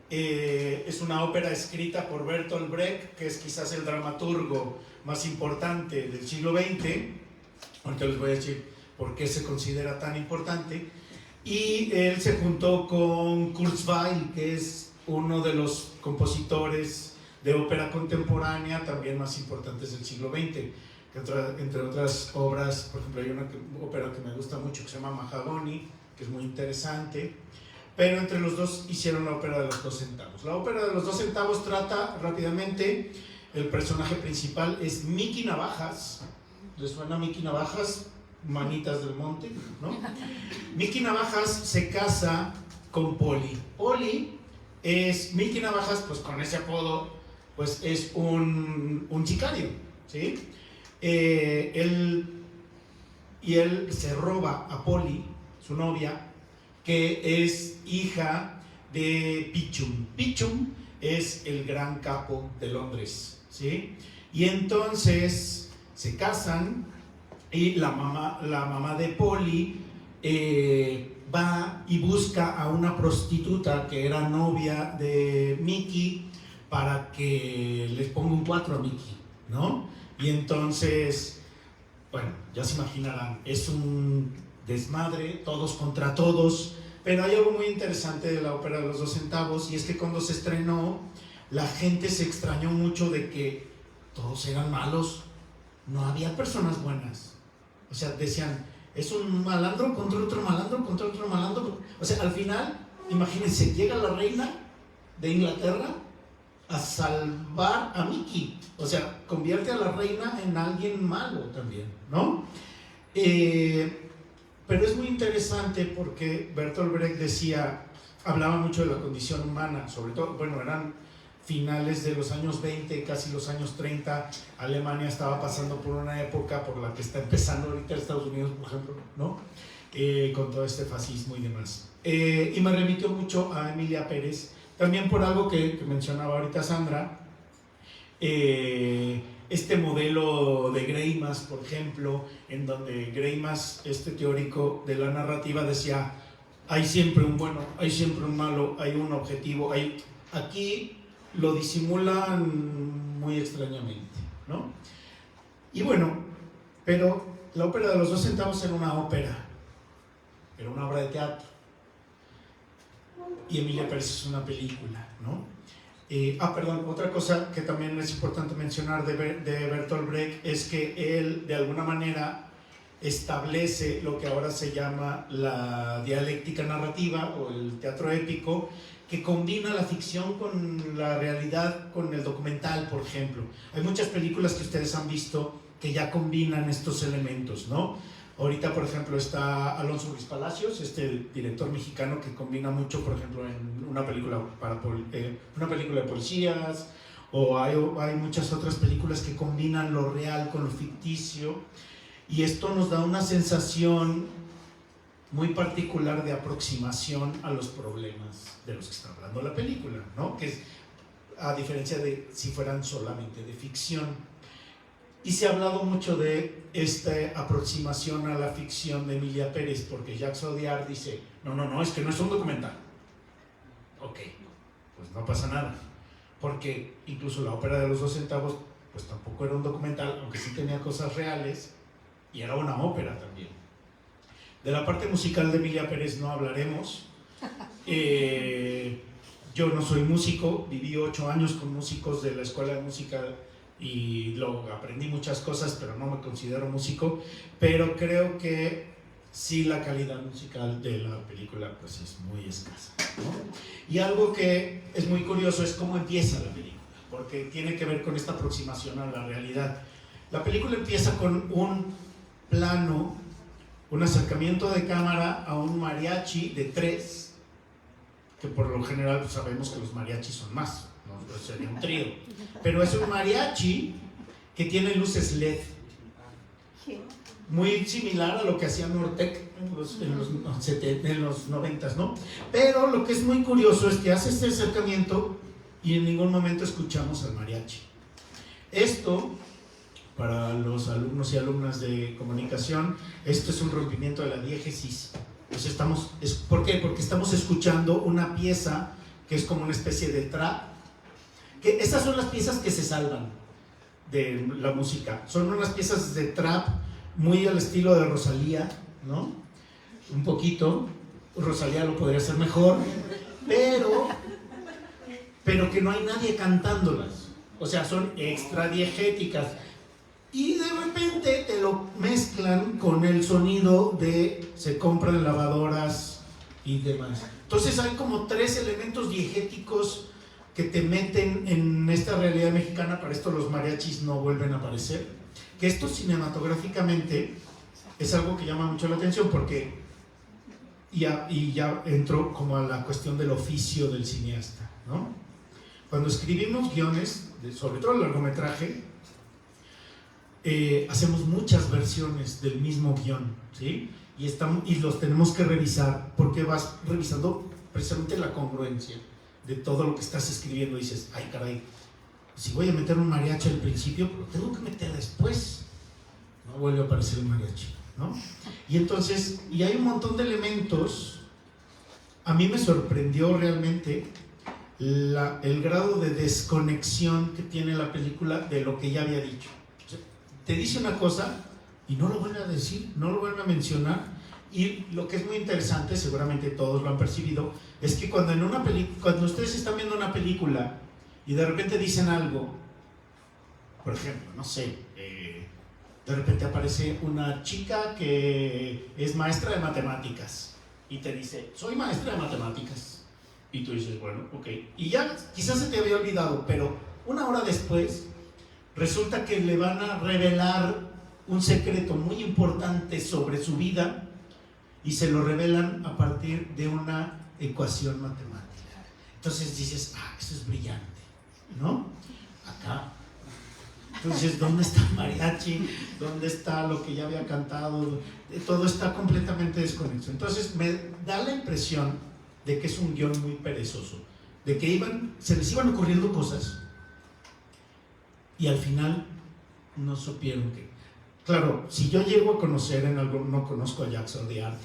es una ópera escrita por Bertolt Brecht, que es quizás el dramaturgo más importante del siglo XX. Ahorita les voy a decir por qué se considera tan importante. Y él se juntó con Kurzweil, que es uno de los compositores de ópera contemporánea también más importantes del siglo XX. Que entre otras obras, por ejemplo, hay una ópera que me gusta mucho que se llama Mahagoni, que es muy interesante. Pero entre los dos hicieron la ópera de los 2 centavos. La ópera de los 2 centavos trata rápidamente, el personaje principal es Miki Navajas. ¿Les suena Miki Navajas? Manitas del monte, ¿no? Miki Navajas se casa con Polly. Polly es, Miki Navajas, pues con ese apodo, pues es un sicario, ¿sí? Él se roba a Polly, su novia, que es hija de Pichum. Pichum es el gran capo de Londres, ¿sí? Y entonces se casan y la mamá de Polly va y busca a una prostituta que era novia de Mickey para que les ponga un 4 a Mickey, ¿no? Y entonces, bueno, ya se imaginarán, es un desmadre, todos contra todos. Pero hay algo muy interesante de la ópera de los 2 centavos, y es que cuando se estrenó, la gente se extrañó mucho de que todos eran malos, no había personas buenas. O sea, decían, es un malandro contra otro malandro, contra otro malandro. O sea, al final, imagínense, llega la reina de Inglaterra a salvar a Mickey. O sea, convierte a la reina en alguien malo también, ¿no? Pero es muy interesante porque Bertolt Brecht hablaba mucho de la condición humana, sobre todo, bueno, eran finales de los años 20, casi los años 30, Alemania estaba pasando por una época por la que está empezando ahorita Estados Unidos, por ejemplo, ¿no? Con todo este fascismo y demás. Y me remitió mucho a Emilia Pérez, también por algo que mencionaba ahorita Sandra, este modelo de Greimas, por ejemplo, en donde Greimas, este teórico de la narrativa, decía, hay siempre un bueno, hay siempre un malo, hay un objetivo, aquí lo disimulan muy extrañamente, ¿no? Y bueno, pero la ópera de los 2 centavos era una ópera, era una obra de teatro, y Emilia Pérez es una película, ¿no? Perdón, otra cosa que también es importante mencionar de Bertolt Brecht es que él de alguna manera establece lo que ahora se llama la dialéctica narrativa o el teatro épico, que combina la ficción con la realidad, con el documental, por ejemplo. Hay muchas películas que ustedes han visto que ya combinan estos elementos, ¿no? Ahorita, por ejemplo, está Alonso Ruiz Palacios, este director mexicano que combina mucho, por ejemplo, en una película de policías, o hay muchas otras películas que combinan lo real con lo ficticio, y esto nos da una sensación muy particular de aproximación a los problemas de los que está hablando la película, ¿no? Que es a diferencia de si fueran solamente de ficción. Y se ha hablado mucho de esta aproximación a la ficción de Emilia Pérez, porque Jacques Audiard dice, no, es que no es un documental. Ok, pues no pasa nada, porque incluso la ópera de los 2 centavos, pues tampoco era un documental, aunque sí tenía cosas reales, y era una ópera también. De la parte musical de Emilia Pérez no hablaremos. Yo no soy músico, viví 8 años con músicos de la escuela de música y luego aprendí muchas cosas, pero no me considero músico, pero creo que sí la calidad musical de la película pues es muy escasa, ¿no? Y algo que es muy curioso es cómo empieza la película, porque tiene que ver con esta aproximación a la realidad. La película empieza con un plano, un acercamiento de cámara a un mariachi de 3, que por lo general pues sabemos que los mariachis son más, ¿no? Pues sería un trío, pero es un mariachi que tiene luces LED, muy similar a lo que hacía Nortec en los 90s, ¿no? Pero lo que es muy curioso es que hace este acercamiento y en ningún momento escuchamos al mariachi. Esto, para los alumnos y alumnas de comunicación, esto es un rompimiento de la diégesis. Pues ¿por qué? Porque estamos escuchando una pieza que es como una especie de trap. Que estas son las piezas que se salvan de la música. Son unas piezas de trap muy al estilo de Rosalía, ¿no? Un poquito. Rosalía lo podría hacer mejor, pero que no hay nadie cantándolas. O sea, son extradiegéticas. Y de repente te lo mezclan con el sonido de se compran lavadoras y demás. Entonces hay como 3 elementos diegéticos que te meten en esta realidad mexicana. Para esto los mariachis no vuelven a aparecer. Que esto cinematográficamente es algo que llama mucho la atención porque ya entró como a la cuestión del oficio del cineasta, ¿no? Cuando escribimos guiones, sobre todo el largometraje, hacemos muchas versiones del mismo guión, ¿sí? Y los tenemos que revisar porque vas revisando precisamente la congruencia de todo lo que estás escribiendo. Y dices, ay caray, si voy a meter un mariachi al principio, lo tengo que meter después, no vuelve a aparecer el mariachi, ¿no? Y entonces, y hay un montón de elementos. A mí me sorprendió realmente el grado de desconexión que tiene la película de lo que ya había dicho. O sea, te dice una cosa y no lo vuelve a decir, no lo vuelve a mencionar. Y lo que es muy interesante, seguramente todos lo han percibido, es que cuando ustedes están viendo una película y de repente dicen algo, por ejemplo, no sé, de repente aparece una chica que es maestra de matemáticas y te dice, soy maestra de matemáticas. Y tú dices, bueno, ok. Y ya quizás se te había olvidado, pero una hora después resulta que le van a revelar un secreto muy importante sobre su vida y se lo revelan a partir de una ecuación matemática. Entonces dices, eso es brillante, ¿no? Acá. Entonces, ¿dónde está el mariachi? ¿Dónde está lo que ya había cantado? Todo está completamente desconexo. Entonces, me da la impresión de que es un guión muy perezoso, de que se les iban ocurriendo cosas y al final no supieron que... Claro, si yo llego a conocer en algo, no conozco a Jacques Audiard,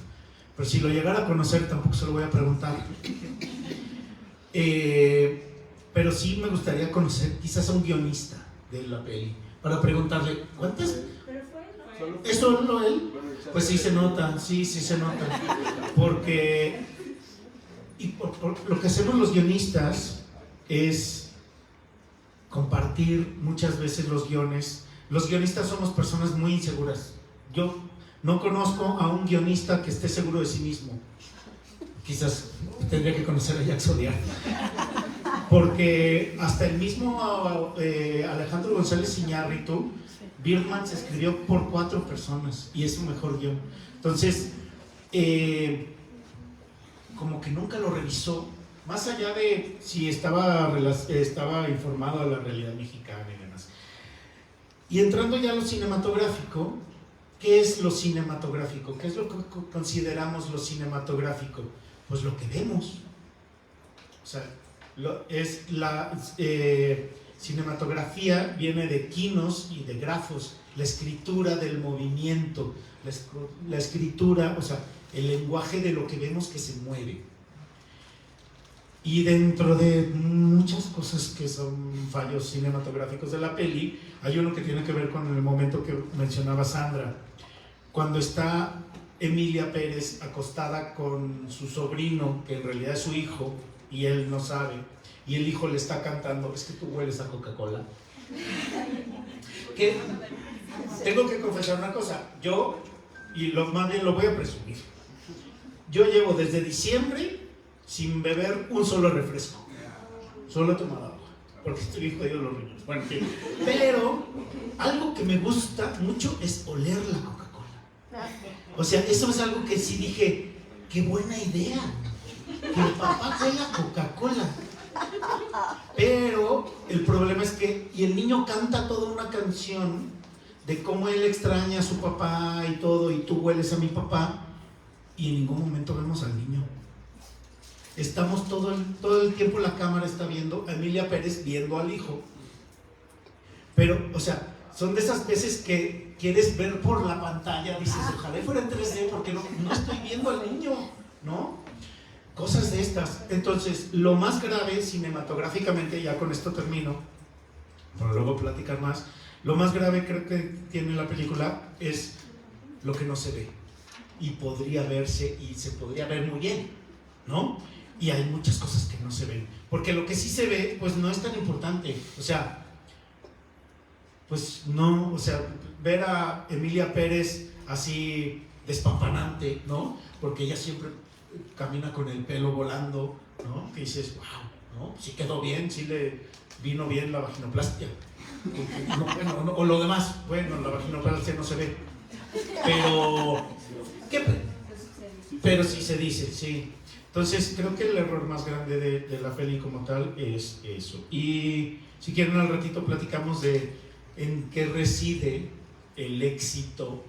pero si lo llegara a conocer tampoco se lo voy a preguntar. Pero sí me gustaría conocer quizás a un guionista de la peli para preguntarle, ¿cuántas? ¿Es solo él? Pues sí se nota, sí se nota. Porque por lo que hacemos los guionistas es compartir muchas veces los guiones. Los guionistas somos personas muy inseguras. Yo no conozco a un guionista que esté seguro de sí mismo. Quizás tendría que conocer a Jacques Audiard. Porque hasta el mismo Alejandro González Iñárritu, Birdman se escribió por 4 personas y es su mejor guión. Entonces, como que nunca lo revisó, más allá de si estaba informado de la realidad mexicana y demás. Y entrando ya a lo cinematográfico, ¿qué es lo cinematográfico? ¿Qué es lo que consideramos lo cinematográfico? Pues lo que vemos. O sea, es la cinematografía viene de kinos y de grafos, la escritura del movimiento, la escritura, o sea, el lenguaje de lo que vemos que se mueve. Y dentro de muchas cosas que son fallos cinematográficos de la peli, hay uno que tiene que ver con el momento que mencionaba Sandra, cuando está Emilia Pérez acostada con su sobrino, que en realidad es su hijo, y él no sabe, y el hijo le está cantando, es que tú hueles a Coca-Cola. Que tengo que confesar una cosa, yo, y más bien lo voy a presumir, yo llevo desde diciembre sin beber un solo refresco, solo he tomado agua, porque estoy jodido los riñones. Bueno, pero algo que me gusta mucho es oler la Coca-Cola. O sea, eso es algo que sí dije, qué buena idea, que el papá huela Coca-Cola. Pero el problema es que, y el niño canta toda una canción de cómo él extraña a su papá y todo, y tú hueles a mi papá, y en ningún momento vemos al niño. Estamos todo el tiempo, la cámara está viendo a Emilia Pérez viendo al hijo. Pero, o sea, son de esas veces que quieres ver por la pantalla, dices, ojalá fuera en 3D porque no estoy viendo al niño, ¿no? Cosas de estas. Entonces, lo más grave cinematográficamente, ya con esto termino, para luego platicar más, lo más grave creo que tiene la película es lo que no se ve. Y podría verse, y se podría ver muy bien, ¿no? Y hay muchas cosas que no se ven. Porque lo que sí se ve, pues no es tan importante. O sea, pues no, o sea, ver a Emilia Pérez así despampanante, ¿no? Porque ella siempre camina con el pelo volando, ¿no? Que dices, wow, ¿no? Sí quedó bien, sí le vino bien la vaginoplastia. No, bueno, no, o lo demás, bueno, la vaginoplastia no se ve. Pero sí se dice, sí. Entonces creo que el error más grande de la peli como tal es eso. Y si quieren al ratito platicamos de en qué reside el éxito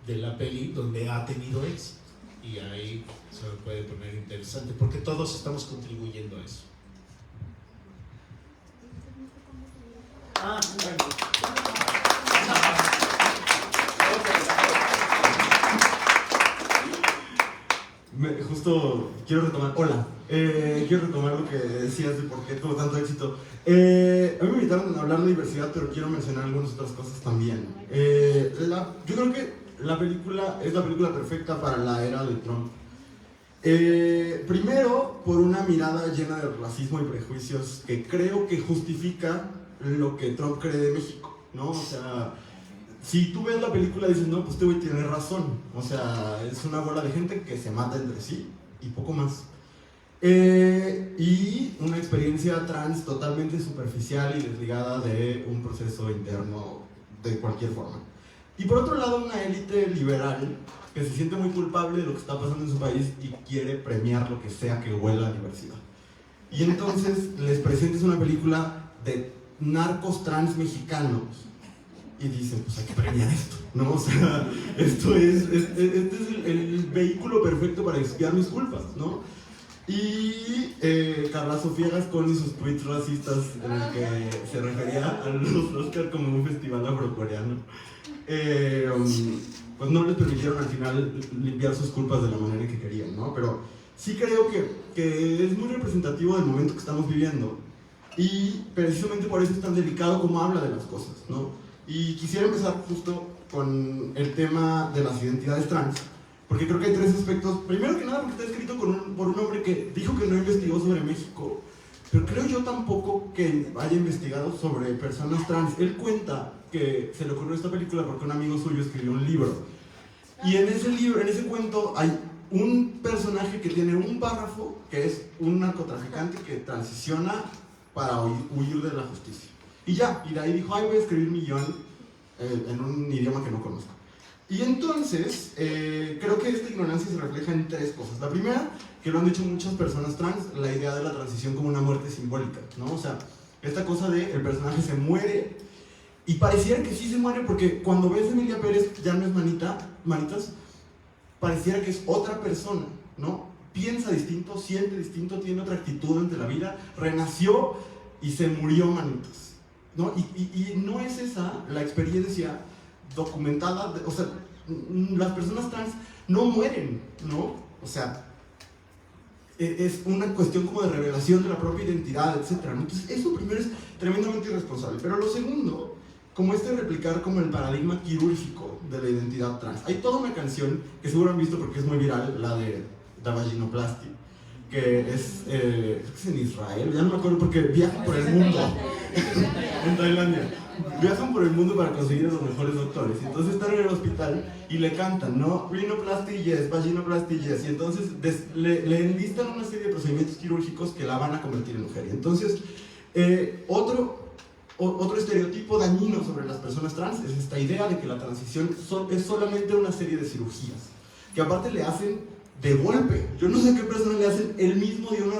de la peli donde ha tenido éxito. Y ahí se lo puede poner interesante porque todos estamos contribuyendo a eso. Bueno. Justo quiero retomar, quiero retomar lo que decías de por qué tuvo tanto éxito. A mí me invitaron a hablar de diversidad, pero quiero mencionar algunas otras cosas también. Yo creo que la película es la película perfecta para la era de Trump. Primero, por una mirada llena de racismo y prejuicios que creo que justifica lo que Trump cree de México, ¿no? O sea, si tú ves la película dices, no, pues este güey tiene razón. O sea, es una bola de gente que se mata entre sí y poco más. Y una experiencia trans totalmente superficial y desligada de un proceso interno de cualquier forma. Y por otro lado, una élite liberal que se siente muy culpable de lo que está pasando en su país y quiere premiar lo que sea que huela a diversidad. Y entonces les presentas una película de narcos trans mexicanos y dicen, pues hay que premiar esto, ¿no? O sea, este es el vehículo perfecto para expiar mis culpas, ¿no? Y Carla Sofía Gascón y sus tweets racistas en el que se refería a los Oscar como un festival afrocoreano, pues no les permitieron al final limpiar sus culpas de la manera que querían, ¿no? Pero sí creo que es muy representativo del momento que estamos viviendo y precisamente por eso es tan delicado como habla de las cosas, ¿no? Y quisiera empezar justo con el tema de las identidades trans, porque creo que hay tres aspectos. Primero que nada, porque está escrito por un hombre que dijo que no investigó sobre México, pero creo yo tampoco que haya investigado sobre personas trans. Él cuenta que se le ocurrió esta película porque un amigo suyo escribió un libro. Y en ese libro, en ese cuento, hay un personaje que tiene un párrafo que es un narcotraficante que transiciona para huir de la justicia. Y ya, y de ahí dijo, ay, voy a escribir mi guión en un idioma que no conozco. Y entonces, creo que esta ignorancia se refleja en tres cosas. La primera, que lo han dicho muchas personas trans, la idea de la transición como una muerte simbólica, ¿no? O sea, esta cosa de el personaje se muere, y pareciera que sí se muere porque cuando ves a Emilia Pérez, ya no es Manitas, pareciera que es otra persona, ¿no? Piensa distinto, siente distinto, tiene otra actitud ante la vida, renació y se murió Manitas, ¿no? Y no es esa la experiencia documentada, o sea, las personas trans no mueren, ¿no? O sea, es una cuestión como de revelación de la propia identidad, etc. Entonces, eso primero es tremendamente irresponsable. Pero lo segundo, como replicar como el paradigma quirúrgico de la identidad trans. Hay toda una canción que seguro han visto porque es muy viral, la de Da Vaginoplasty, que es en Israel, ya no me acuerdo porque viajan por el mundo, en Tailandia, viajan por el mundo para conseguir a los mejores doctores, y entonces están en el hospital y le cantan, ¿no? Rhinoplasty yes, vaginoplasty yes, y entonces le enlistan una serie de procedimientos quirúrgicos que la van a convertir en mujer. Y entonces, otro estereotipo dañino sobre las personas trans es esta idea de que la transición es solamente una serie de cirugías, que aparte le hacen de golpe. Yo no sé a qué persona le hacen el mismo de una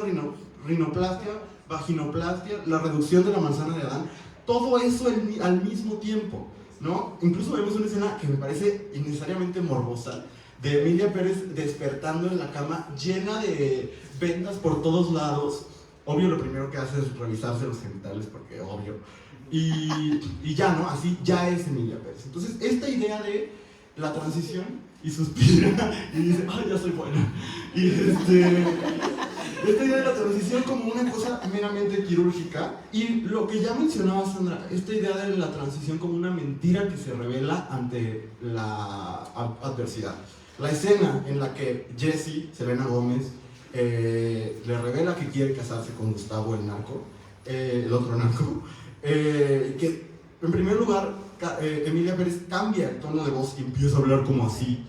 rinoplastia, vaginoplastia, la reducción de la manzana de Adán, todo eso al mismo tiempo, ¿no? Incluso vemos una escena que me parece innecesariamente morbosa, de Emilia Pérez despertando en la cama llena de vendas por todos lados. Obvio, lo primero que hace es revisarse los genitales, porque obvio. Y ya, ¿no? Así ya es Emilia Pérez. Entonces, esta idea de la transición, y suspira y dice, ay, ya soy buena. Y esta idea de la transición como una cosa meramente quirúrgica, y lo que ya mencionaba Sandra, esta idea de la transición como una mentira que se revela ante la adversidad. La escena en la que Jessie, Selena Gómez, le revela que quiere casarse con Gustavo el narco, el otro narco, que en primer lugar Emilia Pérez cambia el tono de voz y empieza a hablar como así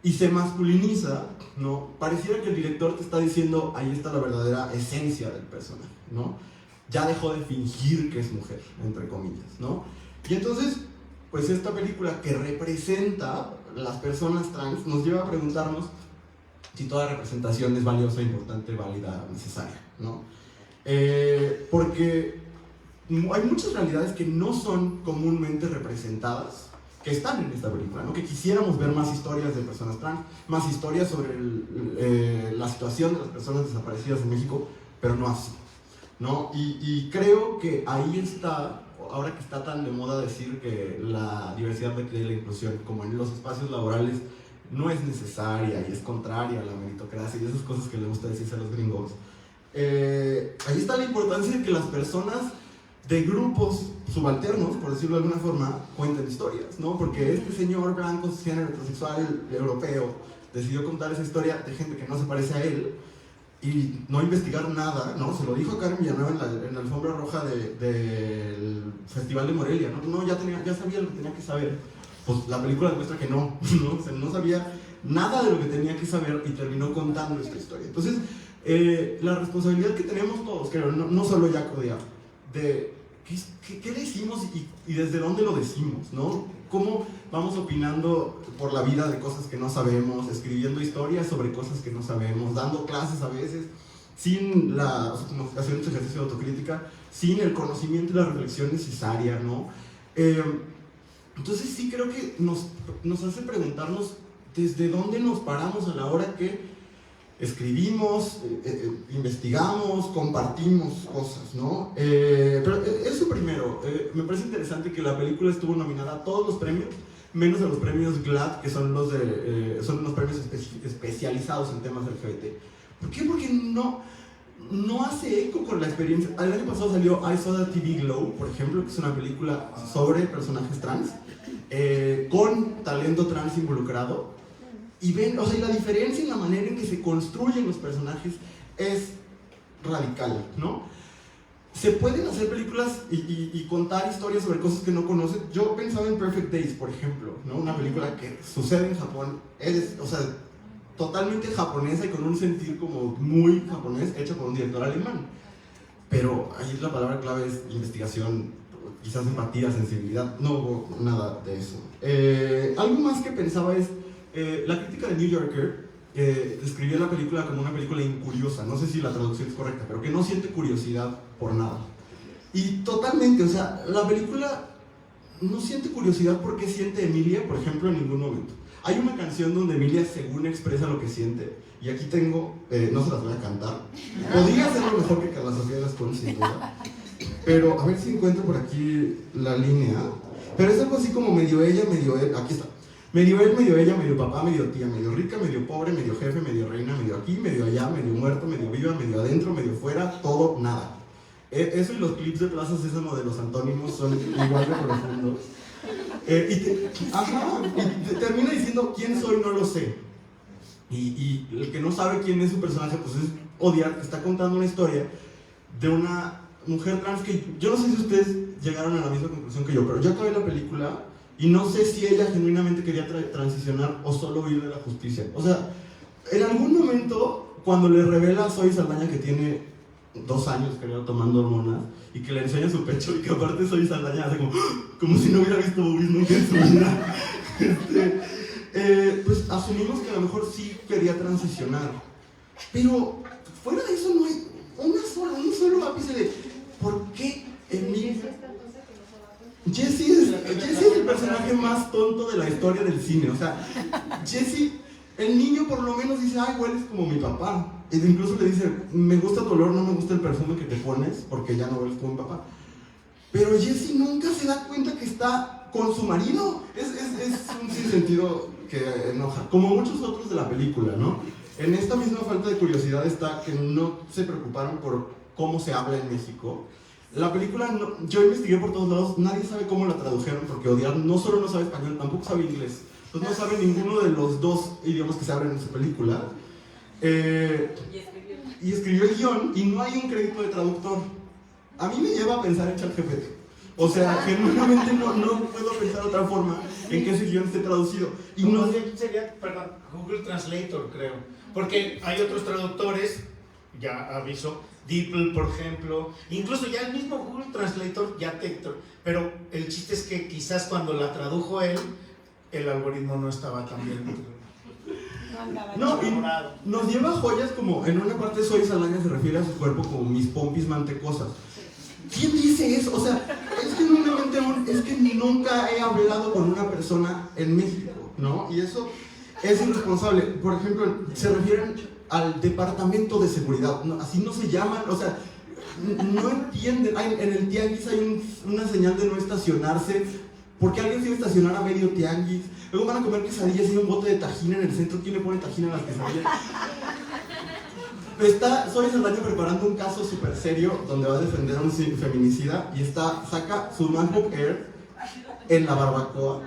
y se masculiniza, ¿no? Pareciera que el director te está diciendo, ahí está la verdadera esencia del personaje, ¿no? Ya dejó de fingir que es mujer, entre comillas, ¿no? Y entonces, pues esta película que representa las personas trans nos lleva a preguntarnos si toda representación es valiosa, importante, válida, necesaria, ¿no? Porque hay muchas realidades que no son comúnmente representadas, que están en esta película, ¿no? Que quisiéramos ver más historias de personas trans, más historias sobre la situación de las personas desaparecidas en México, pero no así, ¿no? Y creo que ahí está, ahora que está tan de moda decir que la diversidad de la inclusión, como en los espacios laborales, no es necesaria y es contraria a la meritocracia y esas cosas que le gusta decirse a los gringos, ahí está la importancia de que las personas de grupos subalternos, por decirlo de alguna forma, cuenten historias, ¿no? Porque este señor blanco, cisgénero, heterosexual, europeo, decidió contar esa historia de gente que no se parece a él y no investigar nada, ¿no? Se lo dijo a Karen Villanueva en la alfombra roja del Festival de Morelia, ¿no? Ya sabía lo que tenía que saber. pues la película demuestra que no, ¿no? O sea, no sabía nada de lo que tenía que saber y terminó contando esta historia. Entonces, la responsabilidad que tenemos todos, creo, no solo Jaco de ¿qué decimos y desde dónde lo decimos, ¿no? ¿Cómo vamos opinando por la vida de cosas que no sabemos, escribiendo historias sobre cosas que no sabemos, dando clases a veces, sin haciendo este ejercicio de autocrítica, sin el conocimiento y la reflexión necesaria, ¿no? Entonces sí creo que nos hace preguntarnos desde dónde nos paramos a la hora que escribimos, investigamos, compartimos cosas, ¿no? Pero eso primero, me parece interesante que la película estuvo nominada a todos los premios, menos a los premios GLAAD, que son los premios especializados en temas LGBT. ¿Por qué? Porque no hace eco con la experiencia. El año pasado salió I Saw the TV Glow, por ejemplo, que es una película sobre personajes trans, con talento trans involucrado. Y ven, o sea, la diferencia en la manera en que se construyen los personajes es radical, ¿no? Se pueden hacer películas y contar historias sobre cosas que no conocen. Yo pensaba en Perfect Days, por ejemplo, ¿no? Una película que sucede en Japón, o sea, totalmente japonesa y con un sentir como muy japonés, hecha por un director alemán. Pero ahí la palabra clave es investigación, quizás empatía, sensibilidad. No hubo nada de eso. Algo más que pensaba es la crítica de New Yorker describió la película como una película incuriosa, no sé si la traducción es correcta, pero que no siente curiosidad por nada. Y totalmente, o sea, la película no siente curiosidad porque siente Emilia, por ejemplo, en ningún momento. Hay una canción donde Emilia según expresa lo que siente, y aquí tengo, no se las voy a cantar, podría hacerlo mejor que Carla Sofía Gascón, sin duda, pero a ver si encuentro por aquí la línea, pero es algo así como medio ella, medio él, aquí está. Medio él, medio ella, medio papá, medio tía, medio rica, medio pobre, medio jefe, medio reina, medio aquí, medio allá, medio muerto, medio viva, medio adentro, medio fuera, todo, nada. Eso y los clips de Plaza Sésamo de los antónimos son igual de profundos. Y termina diciendo, ¿quién soy? No lo sé. Y el que no sabe quién es su personaje, pues es odiar, que está contando una historia de una mujer trans que yo no sé si ustedes llegaron a la misma conclusión que yo, pero yo acabé la película y no sé si ella genuinamente quería transicionar o solo huir de la justicia. O sea, en algún momento, cuando le revela a Zoe Saldaña que tiene 2 años, creo, tomando hormonas, y que le enseña su pecho, y que aparte Zoe Saldaña hace como si no hubiera visto boobies nunca en su vida, pues asumimos que a lo mejor sí quería transicionar. Pero fuera de eso no hay un solo ápice de por qué Emilia... Jesse es el personaje más tonto de la historia del cine. O sea, Jesse, el niño por lo menos dice, ay, hueles como mi papá. E incluso le dice, me gusta tu olor, no me gusta el perfume que te pones, porque ya no hueles como mi papá. Pero Jesse nunca se da cuenta que está con su marido. Es un sinsentido que enoja, como muchos otros de la película, ¿no? En esta misma falta de curiosidad está que no se preocuparon por cómo se habla en México. La película, yo investigué por todos lados, nadie sabe cómo la tradujeron, porque Odiar no solo no sabe español, tampoco sabe inglés. Entonces no sabe ninguno de los 2 idiomas que se hablan en esa película. Y escribió el guión y no hay un crédito de traductor. A mí me lleva a pensar en ChatGPT. O sea, genuinamente no puedo pensar de otra forma en que ese guión esté traducido. Y no sería, perdón, Google Translator, creo. Porque hay otros traductores, ya aviso, DeepL, por ejemplo, incluso ya el mismo Google Translator ya pero el chiste es que quizás cuando la tradujo él, el algoritmo no estaba tan bien. No, y nos lleva a joyas como, en una parte Zoe Saldaña se refiere a su cuerpo como mis pompis mantecosas. ¿Quién dice eso? O sea, es que nunca he hablado con una persona en México, ¿no? Y eso es irresponsable. Por ejemplo, se refieren al departamento de seguridad, no, así no se llaman, o sea, no entienden. En el tianguis hay una señal de no estacionarse, porque alguien se iba a estacionar a medio tianguis. Luego van a comer quesadillas y hay un bote de tajín en el centro. ¿Quién le pone tajín a las quesadillas? Está Zoe Saldaña preparando un caso súper serio donde va a defender a un feminicida y saca su MacBook Air en la barbacoa.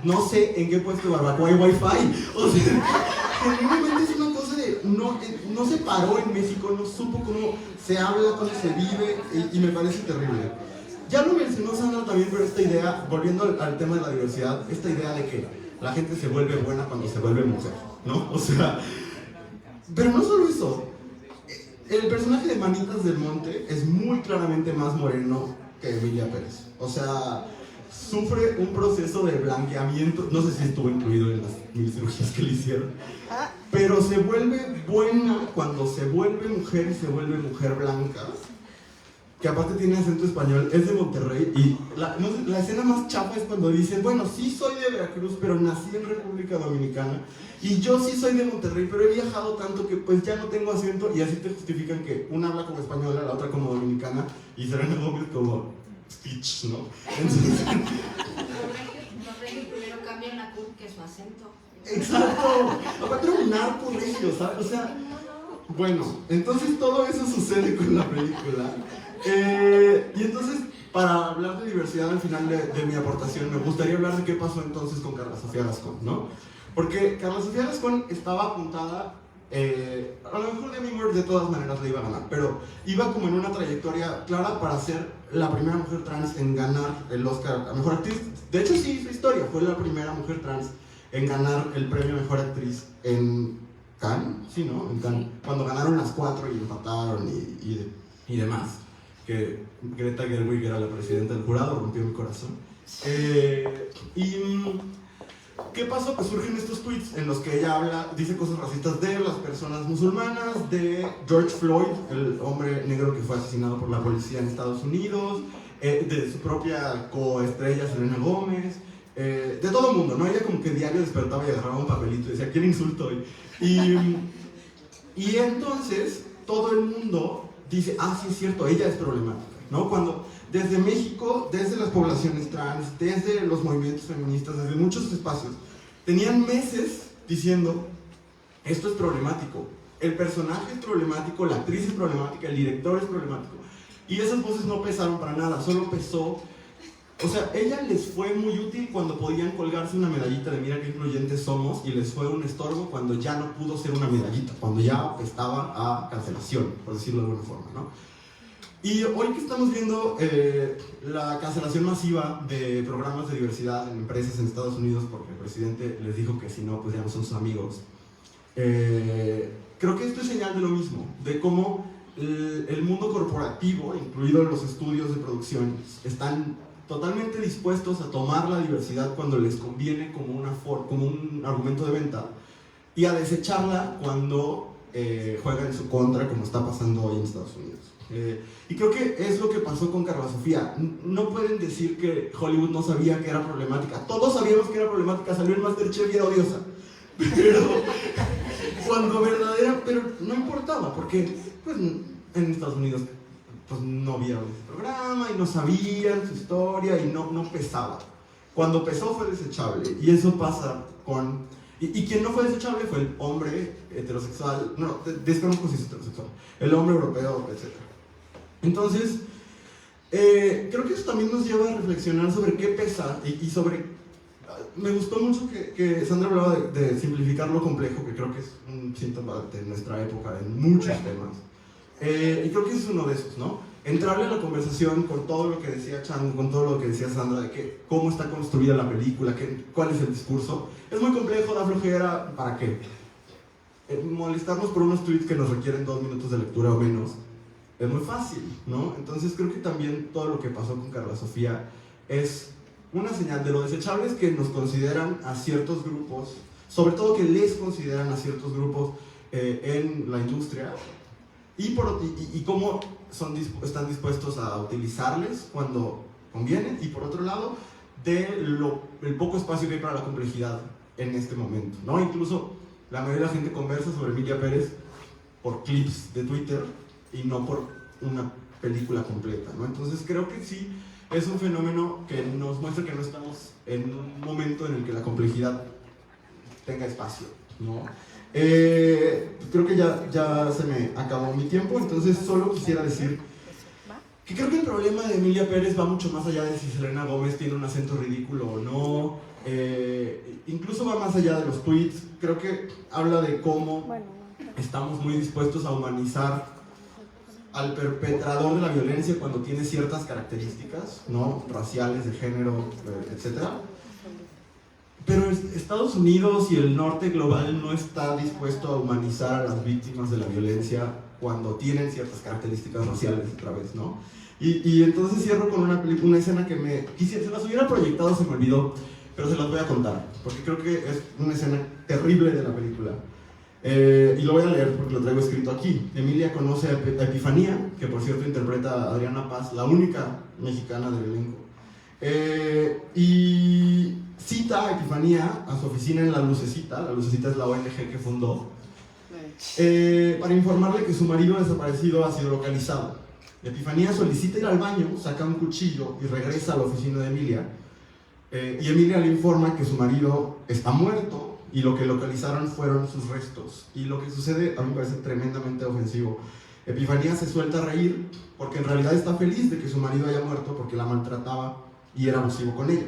No sé en qué puesto de barbacoa hay wifi. O sea, genuinamente es una cosa de... No se paró en México, no supo cómo se habla, cómo se vive, y me parece terrible. ya lo mencionó Sandra también, pero esta idea, volviendo al tema de la diversidad, esta idea de que la gente se vuelve buena cuando se vuelve mujer, ¿no? O sea, pero no solo eso. El personaje de Manitas del Monte es muy claramente más moreno que Emilia Pérez. O sea, sufre un proceso de blanqueamiento, no sé si estuvo incluido en las 1000 cirugías que le hicieron, pero se vuelve buena cuando se vuelve mujer y se vuelve mujer blanca, que aparte tiene acento español, es de Monterrey, y la escena más chafa es cuando dicen, bueno, sí soy de Veracruz, pero nací en República Dominicana, y yo sí soy de Monterrey, pero he viajado tanto que pues ya no tengo acento, y así te justifican que una habla como española, la otra como dominicana, y Selena Gómez como Stitch, ¿no? Entonces, Los reyes primero cambian la CUT que su acento. exacto, aparte era un narco regio, ¿sabes? O sea, bueno, entonces todo eso sucede con la película. Y entonces, para hablar de diversidad al final de mi aportación, me gustaría hablar de qué pasó entonces con Carla Sofía Gascón, ¿no? Porque Carla Sofía Gascón estaba apuntada, a lo mejor Demi Moore de todas maneras le iba a ganar, pero iba como en una trayectoria clara para ser la primera mujer trans en ganar el Oscar a Mejor Actriz. De hecho, sí, su historia, fue la primera mujer trans en ganar el premio Mejor Actriz en Cannes, sí, ¿no? En Cannes, cuando ganaron las 4 y empataron y demás. Que Greta Gerwig era la presidenta del jurado, rompió mi corazón. ¿Qué pasó? Pues surgen estos tweets en los que ella dice cosas racistas de las personas musulmanas, de George Floyd, el hombre negro que fue asesinado por la policía en Estados Unidos, de su propia coestrella Selena Gómez, de todo el mundo, ¿no? Ella como que diario despertaba y agarraba un papelito y decía, ¿quién insulto hoy? Y entonces todo el mundo dice, ah, sí es cierto, ella es problemática, ¿no? Cuando desde México, desde las poblaciones trans, desde los movimientos feministas, desde muchos espacios, tenían meses diciendo, esto es problemático, el personaje es problemático, la actriz es problemática, el director es problemático. Y esas voces no pesaron para nada, solo pesó. O sea, ella les fue muy útil cuando podían colgarse una medallita de mira qué incluyentes somos, y les fue un estorbo cuando ya no pudo ser una medallita, cuando ya estaba a cancelación, por decirlo de alguna forma, ¿no? Y hoy que estamos viendo la cancelación masiva de programas de diversidad en empresas en Estados Unidos, porque el presidente les dijo que si no, pues ya no son sus amigos, creo que esto es señal de lo mismo, de cómo el mundo corporativo, incluidos los estudios de producción, están totalmente dispuestos a tomar la diversidad cuando les conviene como un argumento de venta y a desecharla cuando juega en su contra, como está pasando hoy en Estados Unidos. Y creo que es lo que pasó con Carla Sofía. No pueden decir que Hollywood no sabía que era problemática. Todos sabíamos que era problemática, salió en Masterchef y era odiosa. Pero pero no importaba, porque pues, en Estados Unidos pues no vieron ese programa y no sabían su historia y no pesaba. Cuando pesó fue desechable, y eso pasa con... Y quien no fue desechable fue el hombre heterosexual, no, desconozco si es heterosexual, el hombre europeo, etc. Entonces, creo que eso también nos lleva a reflexionar sobre qué pesa y sobre... Me gustó mucho que Sandra hablaba de simplificar lo complejo, que creo que es un síntoma de nuestra época en muchos temas. Y creo que ese es uno de esos, ¿no? Entrarle a la conversación con todo lo que decía Chango, con todo lo que decía Sandra, de cómo está construida la película, cuál es el discurso. Es muy complejo, da flojera, ¿para qué? Molestarnos por unos tweets que nos requieren 2 minutos de lectura o menos, es muy fácil, ¿no? Entonces creo que también todo lo que pasó con Carla Sofía es una señal de lo desechables que nos consideran a ciertos grupos, sobre todo que les consideran a ciertos grupos en la industria, y cómo están dispuestos a utilizarles cuando conviene, y por otro lado, el poco espacio que hay para la complejidad en este momento, ¿no? Incluso la mayoría de la gente conversa sobre Emilia Pérez por clips de Twitter y no por una película completa, ¿no? Entonces creo que sí es un fenómeno que nos muestra que no estamos en un momento en el que la complejidad tenga espacio, ¿no? Creo que ya se me acabó mi tiempo, entonces solo quisiera decir que creo que el problema de Emilia Pérez va mucho más allá de si Selena Gómez tiene un acento ridículo o no, incluso va más allá de los tweets. Creo que habla de cómo estamos muy dispuestos a humanizar al perpetrador de la violencia cuando tiene ciertas características, ¿no? Raciales, de género, etc. Pero Estados Unidos y el norte global no está dispuesto a humanizar a las víctimas de la violencia cuando tienen ciertas características raciales otra vez, ¿no? Y entonces cierro con una escena que se las hubiera proyectado, se me olvidó, pero se las voy a contar, porque creo que es una escena terrible de la película. Y lo voy a leer porque lo traigo escrito aquí. Emilia conoce a Epifanía, que por cierto interpreta a Adriana Paz, la única mexicana del elenco. Y cita a Epifanía a su oficina en La Lucecita es la ONG que fundó, para informarle que su marido desaparecido ha sido localizado. Epifanía solicita ir al baño, saca un cuchillo y regresa a la oficina de Emilia. Y Emilia le informa que su marido está muerto y lo que localizaron fueron sus restos. Y lo que sucede a mí me parece tremendamente ofensivo. Epifanía se suelta a reír porque en realidad está feliz de que su marido haya muerto porque la maltrataba y era abusivo con ella.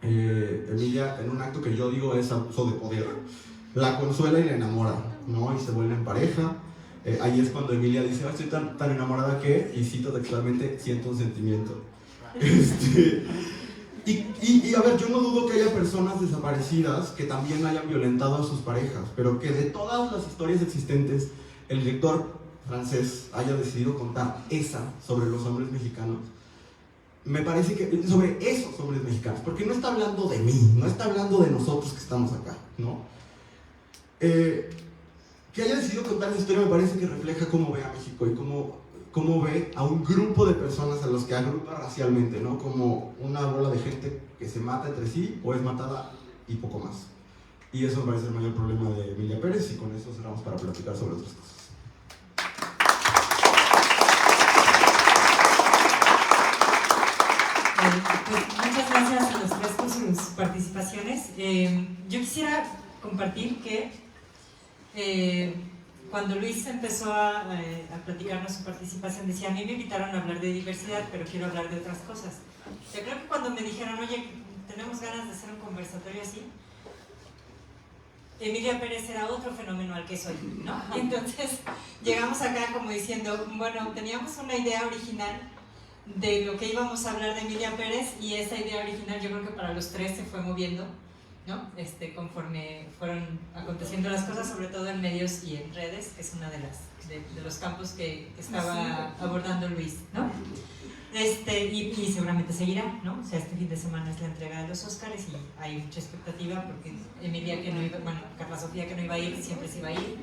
Emilia, en un acto que yo digo es abuso de poder, la consuela y la enamora, ¿no? Y se vuelven pareja. Ahí es cuando Emilia dice: oh, estoy tan enamorada que, y cito textualmente, siento un sentimiento. Y a ver, yo no dudo que haya personas desaparecidas que también hayan violentado a sus parejas, pero que de todas las historias existentes, el director francés haya decidido contar esa sobre los hombres mexicanos, me parece que sobre esos hombres mexicanos, porque no está hablando de mí, no está hablando de nosotros que estamos acá, ¿no? Que haya decidido contar esa historia me parece que refleja cómo ve a México y cómo ve a un grupo de personas a los que agrupa racialmente, ¿no? Como una bola de gente que se mata entre sí o es matada y poco más. Y eso me parece el mayor problema de Emilia Pérez, y con eso cerramos para platicar sobre otras cosas. Pues muchas gracias a los tres por sus participaciones. Yo quisiera compartir que cuando Luis empezó a platicarnos su participación, decía: a mí me invitaron a hablar de diversidad, pero quiero hablar de otras cosas. Yo creo que cuando me dijeron: oye, tenemos ganas de hacer un conversatorio así, Emilia Pérez era otro fenómeno al que soy, ¿no? Entonces llegamos acá como diciendo, bueno, teníamos una idea original de lo que íbamos a hablar de Emilia Pérez, y esa idea original yo creo que para los tres se fue moviendo, ¿no? Conforme fueron aconteciendo las cosas, sobre todo en medios y en redes, que es uno de los campos que estaba abordando Luis, ¿no? Y seguramente seguirá, ¿no? O sea, este fin de semana es la entrega de los Óscares y hay mucha expectativa porque Emilia, que no iba, bueno, Carla Sofía, que no iba a ir, siempre se iba a ir,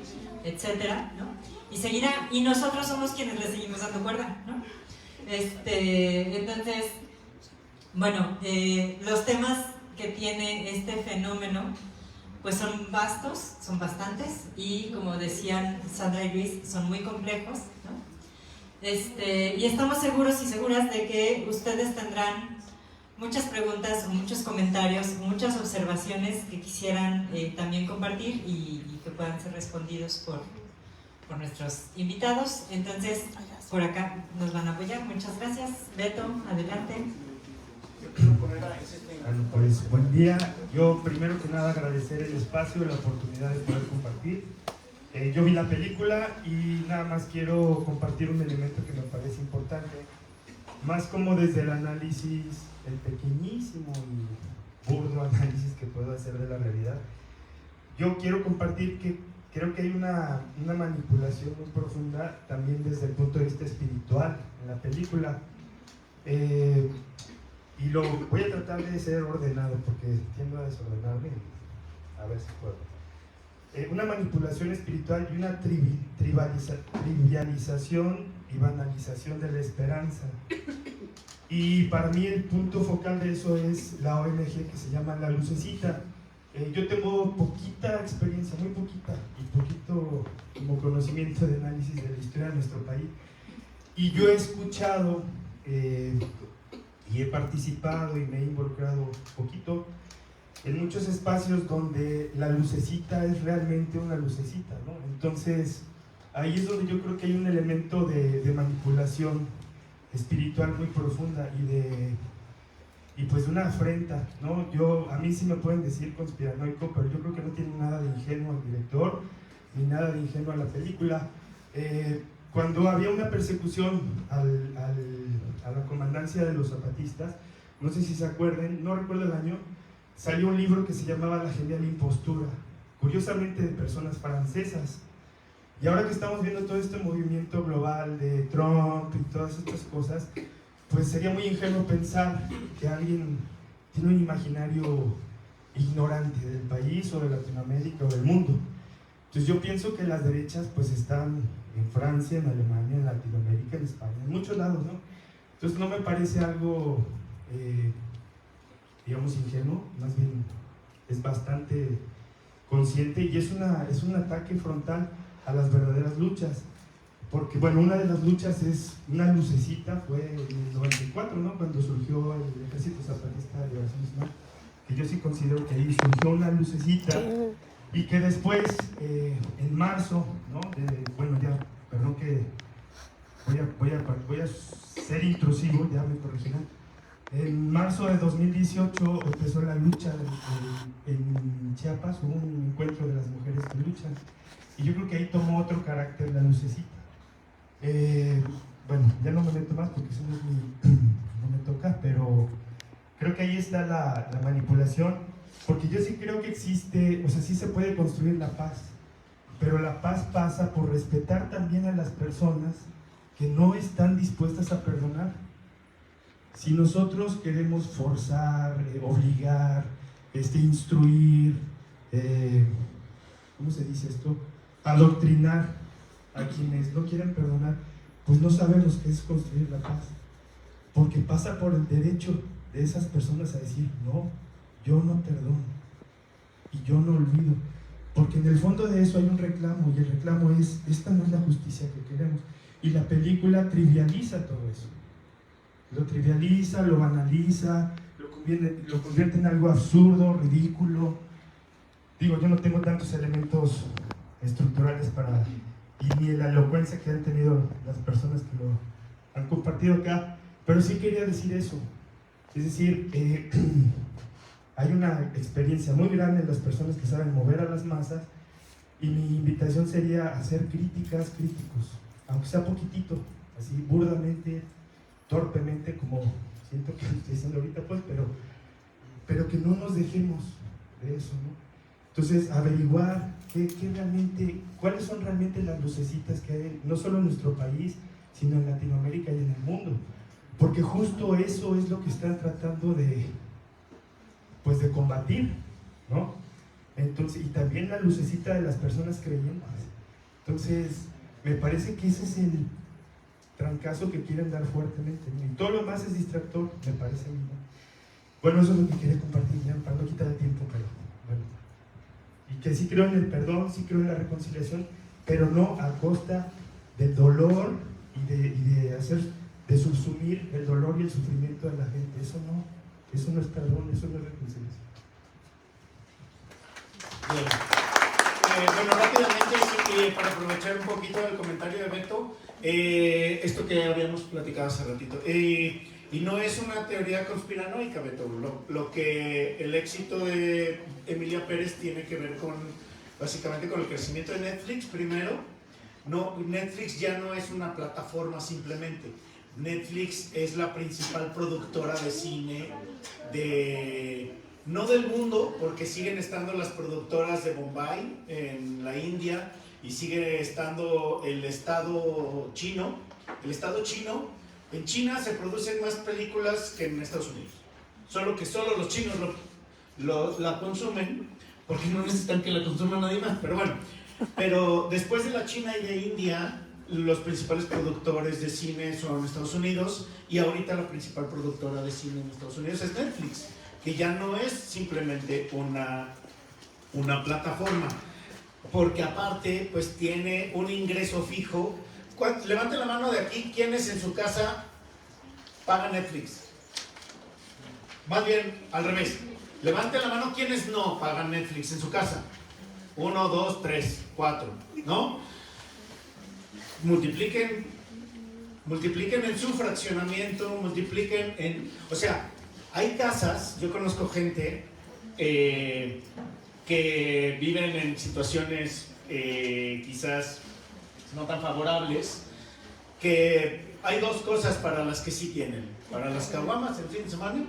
etcétera, ¿no? Y seguirá, y nosotros somos quienes le seguimos dando cuerda, ¿no? Entonces, bueno, los temas que tiene este fenómeno pues son vastos, son bastantes, y como decían Sandra y Luis, son muy complejos, ¿no? Y estamos seguros y seguras de que ustedes tendrán muchas preguntas, o muchos comentarios, o muchas observaciones que quisieran también compartir y que puedan ser respondidos por nuestros invitados. Entonces, por acá nos van a apoyar. Muchas gracias. Beto, adelante. Bueno, pues buen día. Yo primero que nada agradecer el espacio y la oportunidad de poder compartir. Yo vi la película y nada más quiero compartir un elemento que me parece importante, más como desde el análisis, el pequeñísimo y burdo análisis que puedo hacer de la realidad. Yo quiero compartir que creo que hay una manipulación muy profunda también desde el punto de vista espiritual en la película. Y lo voy a tratar de ser ordenado porque tiendo a desordenarme, a ver si puedo. Una manipulación espiritual y una trivialización y banalización de la esperanza. Y para mí el punto focal de eso es la ONG que se llama La Lucecita. Yo tengo poquita experiencia, muy poquita, y poquito como conocimiento de análisis de la historia de nuestro país. Y yo he escuchado y he participado y me he involucrado poquito en muchos espacios donde la lucecita es realmente una lucecita, ¿no? Entonces, ahí es donde yo creo que hay un elemento de manipulación espiritual muy profunda y pues de una afrenta, ¿no? A mí sí me pueden decir conspiranoico, pero yo creo que no tiene nada de ingenuo el director, ni nada de ingenuo a la película. cuando había una persecución a la comandancia de los zapatistas, no sé si se acuerden, no recuerdo el año, salió un libro que se llamaba La genial impostura, curiosamente de personas francesas. Y ahora que estamos viendo todo este movimiento global de Trump y todas estas cosas, pues sería muy ingenuo pensar que alguien tiene un imaginario ignorante del país o de Latinoamérica o del mundo. Entonces yo pienso que las derechas pues están en Francia, en Alemania, en Latinoamérica, en España, en muchos lados, ¿no? Entonces no me parece algo, digamos, ingenuo, más bien es bastante consciente y es un ataque frontal a las verdaderas luchas. Porque, bueno, una de las luchas es una lucecita, fue en el 94, ¿no? Cuando surgió el Ejército Zapatista de Liberación Nacional, que yo sí considero que ahí surgió una lucecita y que después, en marzo, ¿no? Bueno, ya, perdón que voy a ser intrusivo, ya me corregirán. En marzo de 2018 empezó la lucha en Chiapas, hubo un encuentro de las mujeres que luchan, y yo creo que ahí tomó otro carácter la lucecita. Bueno, ya no me meto más porque eso no me toca, pero creo que ahí está la manipulación, porque yo sí creo que existe, o sea, sí se puede construir la paz, pero la paz pasa por respetar también a las personas que no están dispuestas a perdonar. Si nosotros queremos forzar, obligar, instruir, ¿cómo se dice esto? Adoctrinar a quienes no quieren perdonar, pues no sabemos qué es construir la paz, porque pasa por el derecho de esas personas a decir, no, yo no perdono y yo no olvido, porque en el fondo de eso hay un reclamo, y el reclamo es, esta no es la justicia que queremos, y la película trivializa todo eso, lo trivializa, lo banaliza, lo convierte en algo absurdo, ridículo. Digo, yo no tengo tantos elementos estructurales para, y ni la elocuencia que han tenido las personas que lo han compartido acá, pero sí quería decir eso. Es decir, hay una experiencia muy grande en las personas que saben mover a las masas, y mi invitación sería hacer críticos, aunque sea poquitito, así burdamente, torpemente, como siento que estoy diciendo ahorita, pues, pero que no nos dejemos de eso, ¿no? Entonces, averiguar cuáles son realmente las lucecitas que hay, no solo en nuestro país, sino en Latinoamérica y en el mundo, porque justo eso es lo que están tratando de combatir, ¿no? Entonces, y también la lucecita de las personas creyentes. Entonces, me parece que ese es el trancazo que quieren dar fuertemente, ¿no? Y todo lo más es distractor, me parece a mí, ¿no? Bueno, eso es lo que quería compartir, ya, para no quitar el tiempo, pero bueno. Y que sí creo en el perdón, sí creo en la reconciliación, pero no a costa del dolor y de subsumir el dolor y el sufrimiento de la gente. Eso no es perdón, eso no es reconciliación. Bien. Bueno, rápidamente, para aprovechar un poquito el comentario de Beto, esto que habíamos platicado hace ratito, y no es una teoría conspiranoica, Beto, lo que el éxito de Emilia Pérez tiene que ver básicamente con el crecimiento de Netflix. Primero, Netflix ya no es una plataforma simplemente. Netflix es la principal productora de cine no del mundo, porque siguen estando las productoras de Bombay en la India, y sigue estando el Estado chino. En China se producen más películas que en Estados Unidos, solo los chinos la consumen, porque no necesitan que la consuma nadie más, pero después de la China y de India, los principales productores de cine son Estados Unidos, y ahorita la principal productora de cine en Estados Unidos es Netflix, que ya no es simplemente una plataforma, porque aparte pues tiene un ingreso fijo. Levante la mano de aquí, ¿quiénes en su casa pagan Netflix? Más bien, al revés. Levante la mano, ¿quiénes no pagan Netflix en su casa? 1, 2, 3, 4, ¿no? Multipliquen en su fraccionamiento, o sea, hay casas, yo conozco gente que viven en situaciones quizás no tan favorables, que hay dos cosas para las que sí tienen, para las caguamas el fin de semana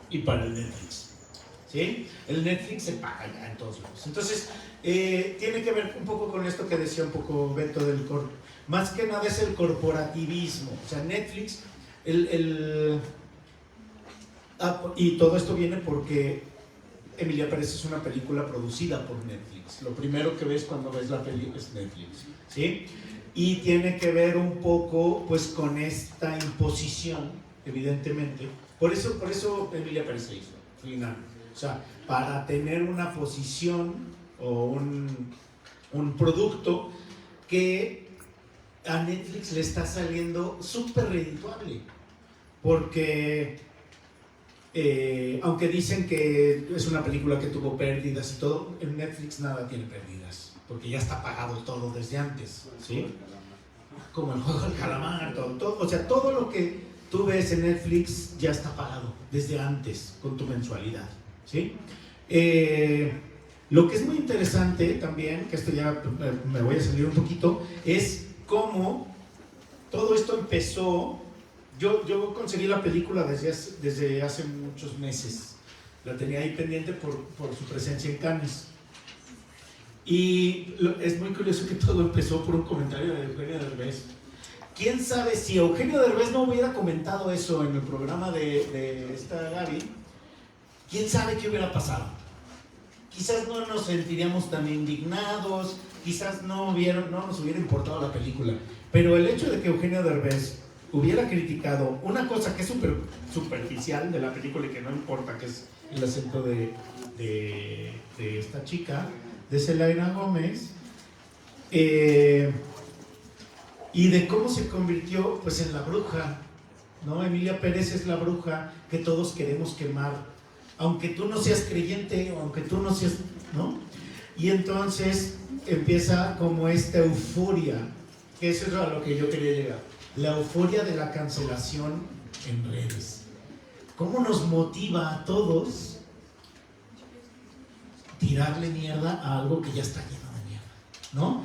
y para el Netflix. ¿Sí? El Netflix se paga ya en todos lados. Entonces, tiene que ver un poco con esto que decía un poco Beto más que nada es el corporativismo. O sea, Netflix, y todo esto viene porque Emilia Pérez es una película producida por Netflix. Lo primero que ves cuando ves la película es Netflix, ¿sí? Y tiene que ver un poco pues con esta imposición, evidentemente. Por eso Emilia Pérez se hizo, final. O sea, para tener una posición o un producto que a Netflix le está saliendo súper redituable. Porque, aunque dicen que es una película que tuvo pérdidas y todo, en Netflix nada tiene pérdidas. Porque ya está pagado todo desde antes, ¿sí? Como el juego del calamar, todo. O sea, todo lo que tú ves en Netflix ya está pagado desde antes con tu mensualidad. ¿Sí? Lo que es muy interesante también, que esto ya me voy a salir un poquito, es cómo todo esto empezó. Yo conseguí la película desde hace muchos meses, la tenía ahí pendiente por su presencia en Cannes. Y es muy curioso que todo empezó por un comentario de Eugenio Derbez. ¿Quién sabe si Eugenio Derbez no hubiera comentado eso en el programa de esta Gaby? ¿Quién sabe qué hubiera pasado? Quizás no nos sentiríamos tan indignados, quizás no nos hubiera importado la película, pero el hecho de que Eugenio Derbez hubiera criticado una cosa que es súper superficial de la película y que no importa, que es el acento de esta chica, de Selena Gómez, y de cómo se convirtió pues en la bruja, ¿no? Emilia Pérez es la bruja que todos queremos quemar, aunque tú no seas creyente, o aunque tú no seas, ¿no? Y entonces empieza como esta euforia, que eso es a lo que yo quería llegar, la euforia de la cancelación en redes. ¿Cómo nos motiva a todos tirarle mierda a algo que ya está lleno de mierda, ¿no?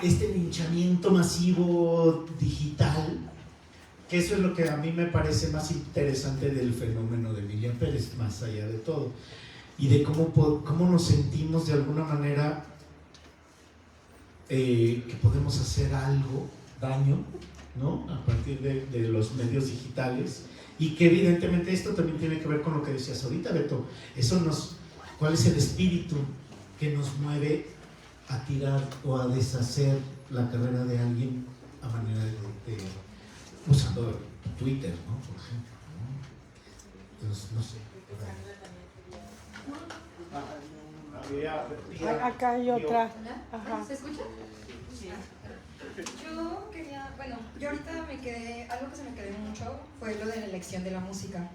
Este linchamiento masivo digital, que eso es lo que a mí me parece más interesante del fenómeno de Emilia Pérez, más allá de todo, y de cómo nos sentimos de alguna manera que podemos hacer algo, daño, ¿no? A partir de los medios digitales, y que evidentemente esto también tiene que ver con lo que decías ahorita, Beto. ¿Cuál es el espíritu que nos mueve a tirar o a deshacer la carrera de alguien a manera de usando Twitter, ¿no? Por ejemplo, ¿no? Entonces, no sé. Acá hay otra. Ajá. ¿Se escucha? Sí. Yo quería, yo ahorita algo que se me quedó mucho fue lo de la elección de la música.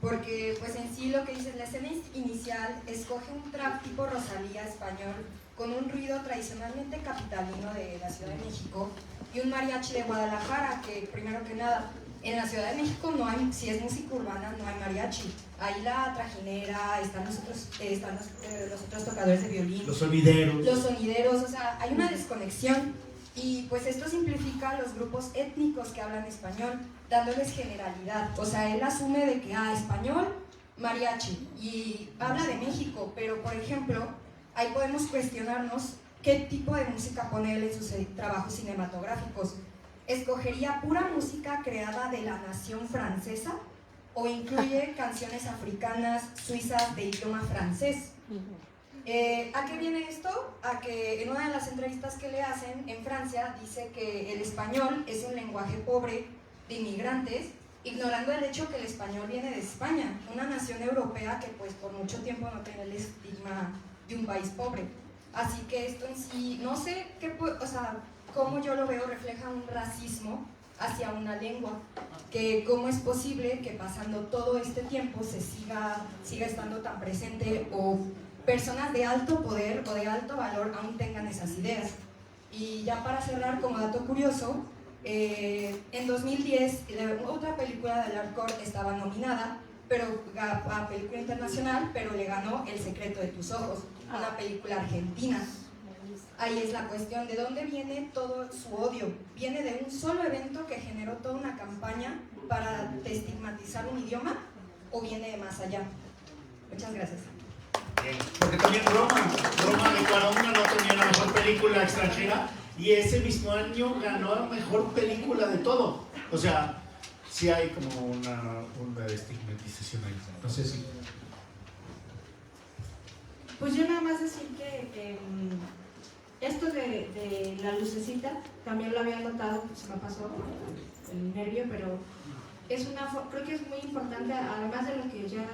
Porque pues en sí lo que dice la escena inicial escoge un trap tipo Rosalía español con un ruido tradicionalmente capitalino de la Ciudad de México y un mariachi de Guadalajara, que primero que nada, en la Ciudad de México no hay, si es música urbana no hay mariachi, ahí la trajinera, están los otros tocadores de violín, los sonideros, o sea, hay una desconexión. Y pues esto simplifica los grupos étnicos que hablan español, dándoles generalidad. O sea, él asume de que, español, mariachi, y habla de México, pero por ejemplo, ahí podemos cuestionarnos qué tipo de música pone él en sus trabajos cinematográficos. ¿Escogería pura música creada de la nación francesa o incluye canciones africanas, suizas de idioma francés? ¿A qué viene esto? A que en una de las entrevistas que le hacen en Francia dice que el español es un lenguaje pobre de inmigrantes, ignorando el hecho que el español viene de España, una nación europea que pues por mucho tiempo no tiene el estigma de un país pobre. Así que esto en sí, no sé cómo yo lo veo, refleja un racismo hacia una lengua, que cómo es posible que pasando todo este tiempo se siga estando tan presente, o personas de alto poder o de alto valor aún tengan esas ideas. Y ya para cerrar, como dato curioso, en 2010 otra película de Alarcón estaba nominada a película internacional, pero le ganó El secreto de tus ojos, una película argentina. Ahí es la cuestión, ¿de dónde viene todo su odio? ¿Viene de un solo evento que generó toda una campaña para estigmatizar un idioma o viene de más allá? Muchas gracias. Bien, porque también Roma de Cuarón no tenía la mejor película extranjera y ese mismo año ganó la mejor película de todo. O sea, sí hay como una estigmatización ahí. No sé si... Pues yo nada más decir que esto de la lucecita también lo había notado, se me pasó el nervio, pero es creo que es muy importante, además de lo que ya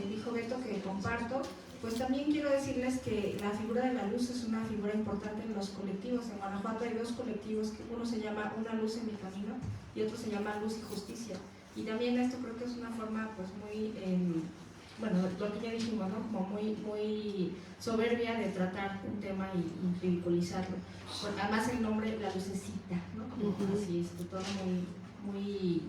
dijo Beto, que comparto, pues también quiero decirles que la figura de la luz es una figura importante en los colectivos. En Guanajuato hay dos colectivos, que uno se llama Una Luz en mi Camino y otro se llama Luz y Justicia. Y también esto creo que es una forma pues muy, bueno, lo que ya dijimos, ¿no? Como muy soberbia de tratar un tema y ridiculizarlo. Bueno, además el nombre, la lucecita, ¿no? Como así, es todo muy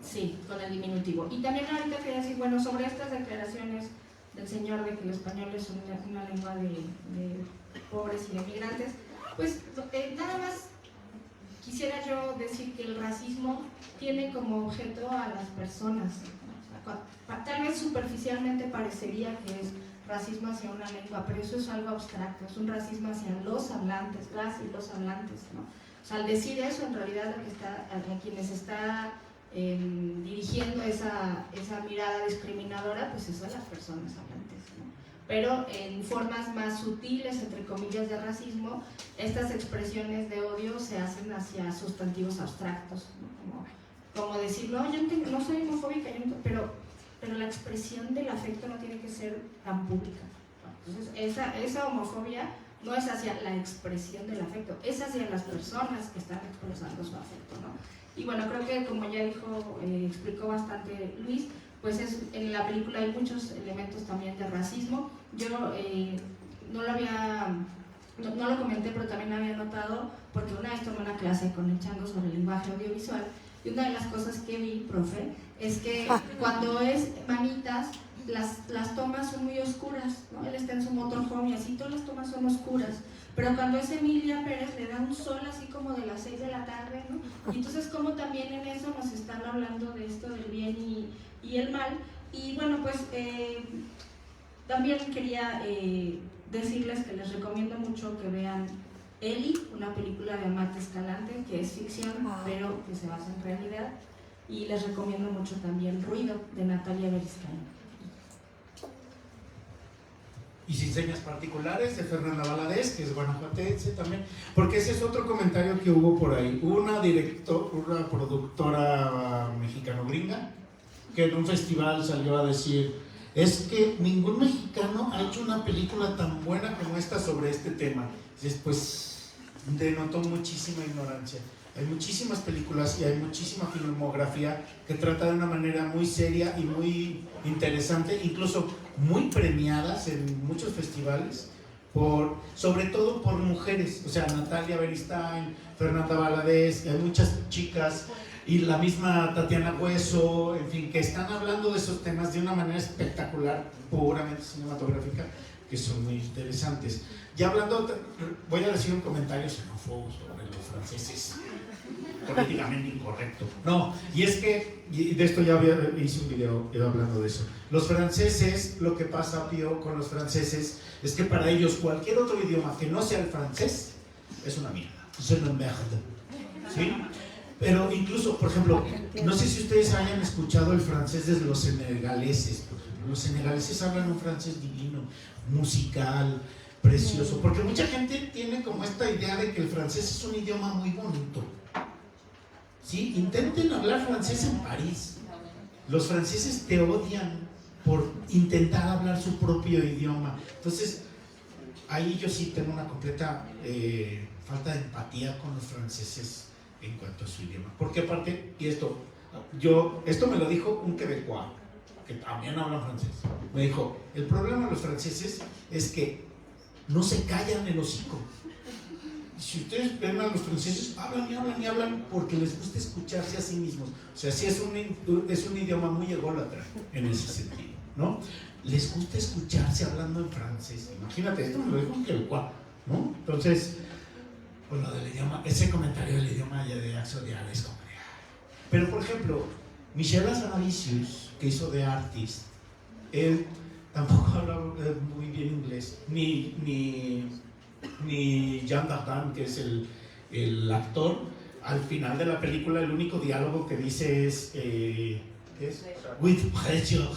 sí, con el diminutivo. Y también ahorita quería decir, bueno, sobre estas declaraciones del señor de que el español es una lengua de pobres y de migrantes, pues nada más quisiera yo decir que el racismo tiene como objeto a las personas. Tal vez superficialmente parecería que es racismo hacia una lengua, pero eso es algo abstracto, es un racismo hacia los hablantes, las y los hablantes, ¿no? O sea, al decir eso, en realidad a quienes está dirigiendo esa mirada discriminadora, pues es a las personas hablantes, ¿no? Pero en formas más sutiles, entre comillas, de racismo, estas expresiones de odio se hacen hacia sustantivos abstractos, ¿no? Como decir, no, yo no soy homofóbica, pero la expresión del afecto no tiene que ser tan pública, ¿no? Entonces, esa homofobia no es hacia la expresión del afecto, es hacia las personas que están expresando su afecto, ¿no? Y bueno, creo que como ya explicó bastante Luis, pues en la película hay muchos elementos también de racismo. Yo no lo comenté, pero también había notado, porque una vez tomé una clase con el Chango sobre el lenguaje audiovisual, y una de las cosas que vi, profe, es que cuando es Manitas, las tomas son muy oscuras, ¿no? Él está en su motorhome y así todas las tomas son oscuras, pero cuando es Emilia Pérez le da un sol así como de las 6 de la tarde, ¿no? Y entonces como también en eso nos están hablando de esto del bien y el mal. Y bueno, pues también quería decirles que les recomiendo mucho que vean Eli, una película de Amate Escalante, que es ficción, pero que se basa en realidad. Y les recomiendo mucho también Ruido, de Natalia Beristain. Y sin señas particulares, de Fernanda Valadez, que es guanajuatense también, porque ese es otro comentario que hubo por ahí. Una productora mexicano-gringa que en un festival salió a decir: es que ningún mexicano ha hecho una película tan buena como esta sobre este tema. Pues denotó muchísima ignorancia. Hay muchísimas películas y hay muchísima filmografía que trata de una manera muy seria y muy interesante, incluso muy premiadas en muchos festivales, sobre todo por mujeres. O sea, Natalia Beristain, Fernanda Valadez, hay muchas chicas, y la misma Tatiana Hueso, en fin, que están hablando de esos temas de una manera espectacular, puramente cinematográfica, que son muy interesantes. Ya hablando, voy a decir un comentario xenófobo sobre los franceses, políticamente incorrecto. No, y es que, y de esto ya hice un video hablando de eso. Los franceses, lo que pasa, Pío, con los franceses, es que para ellos cualquier otro idioma que no sea el francés es una mierda, es una mierda, ¿sí? Pero incluso, por ejemplo, no sé si ustedes hayan escuchado el francés de los senegaleses. Por ejemplo, los senegaleses hablan un francés divino, musical, precioso, porque mucha gente tiene como esta idea de que el francés es un idioma muy bonito. ¿Sí? Intenten hablar francés en París. Los franceses te odian por intentar hablar su propio idioma. Entonces, ahí yo sí tengo una completa falta de empatía con los franceses en cuanto a su idioma. Porque aparte, y esto me lo dijo un quebecois, que también habla francés. Me dijo, el problema de los franceses es que no se callan el hocico. Si ustedes ven a los franceses, hablan y hablan y hablan porque les gusta escucharse a sí mismos. O sea, sí es un idioma muy ególatra en ese sentido, ¿no? les gusta escucharse hablando en francés. Imagínate, esto me lo dijo un quebecois, ¿no? Entonces, pues lo del idioma, ese comentario del idioma de Axodial es como... Pero, por ejemplo, Michel Hazanavicius, que hizo The Artist, él tampoco habla muy bien inglés, ni Jean Dardenne, que es el actor. Al final de la película, el único diálogo que dice es with pleasure,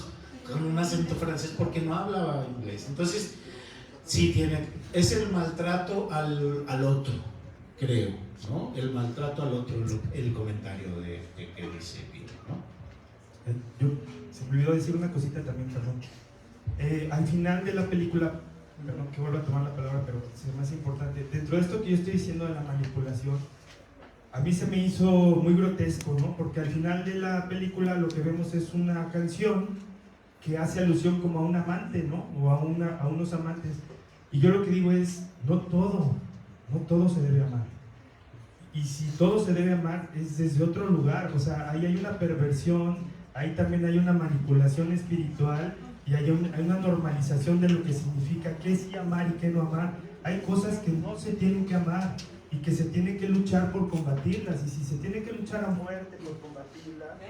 con un acento francés, porque no hablaba inglés. Entonces, sí, es el maltrato al otro, creo, ¿no? El maltrato al otro, el comentario que dice Pino, ¿no? Se me olvidó decir una cosita también, perdón. Al final de la película, perdón que vuelva a tomar la palabra, pero es más importante, dentro de esto que yo estoy diciendo de la manipulación, a mí se me hizo muy grotesco, ¿no? Porque al final de la película lo que vemos es una canción que hace alusión como a un amante, ¿no? O a unos amantes. Y yo lo que digo es, no todo se debe amar. Y si todo se debe amar es desde otro lugar, o sea, ahí hay una perversión, ahí también hay una manipulación espiritual y hay una normalización de lo que significa qué sí amar y qué no amar. Hay cosas que no se tienen que amar y que se tiene que luchar por combatirlas, y si se tiene que luchar a muerte por combatirlas,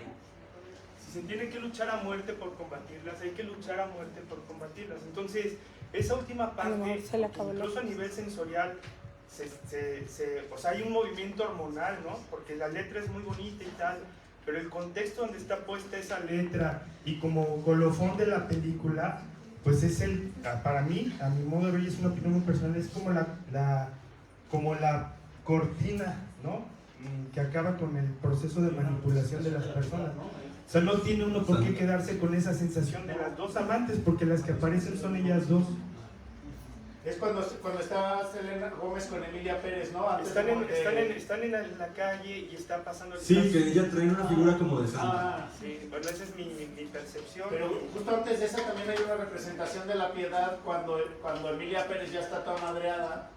hay que luchar a muerte por combatirlas. Entonces, esa última parte, incluso a nivel sensorial, o sea, hay un movimiento hormonal, ¿no? Porque la letra es muy bonita y tal, pero el contexto donde está puesta esa letra y como colofón de la película, pues es para mí, a mi modo de ver, y es una opinión muy personal, es como la cortina, ¿no? Que acaba con el proceso de manipulación de las personas, ¿no? O sea, no tiene uno por qué quedarse con esa sensación de las dos amantes, porque las que aparecen son ellas dos. Es cuando está Selena Gómez con Emilia Pérez, ¿no? Están en la calle y está pasando... Sí, que ella trae una figura como de santa. Sí, bueno, esa es mi percepción. Pero justo antes de esa también hay una representación de la piedad cuando Emilia Pérez ya está toda madreada,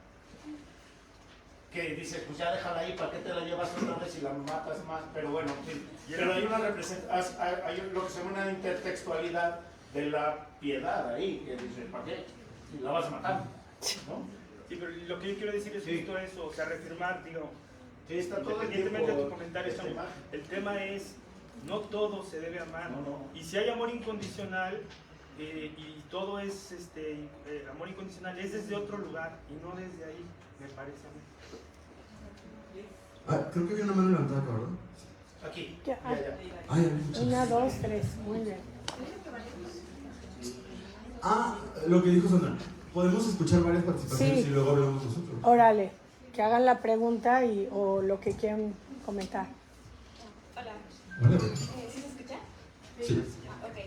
que dice, pues ya déjala ahí, ¿para qué te la llevas otra vez y la matas más? Pero bueno, sí. Pero hay una representación, hay lo que se llama una intertextualidad de la piedad ahí, que dice, ¿para qué? La vas a matar, ¿no? Sí, pero lo que yo quiero decir es justo eso, o sea, reafirmar, digo, sí, está todo independientemente de tu comentario, el tema es, no todo se debe amar, no. Y si hay amor incondicional, y todo es, amor incondicional, es desde otro lugar, y no desde ahí, me parece a mí. Creo que había una mano levantada acá, ¿verdad? Aquí, Ya. ya. 1, 2, 3, muy bien. Lo que dijo Sandra, podemos escuchar varias participaciones Sí. y luego hablamos nosotros. Órale, que hagan la pregunta o lo que quieran comentar. Hola. Vale. ¿Sí se escucha? Sí. Ok.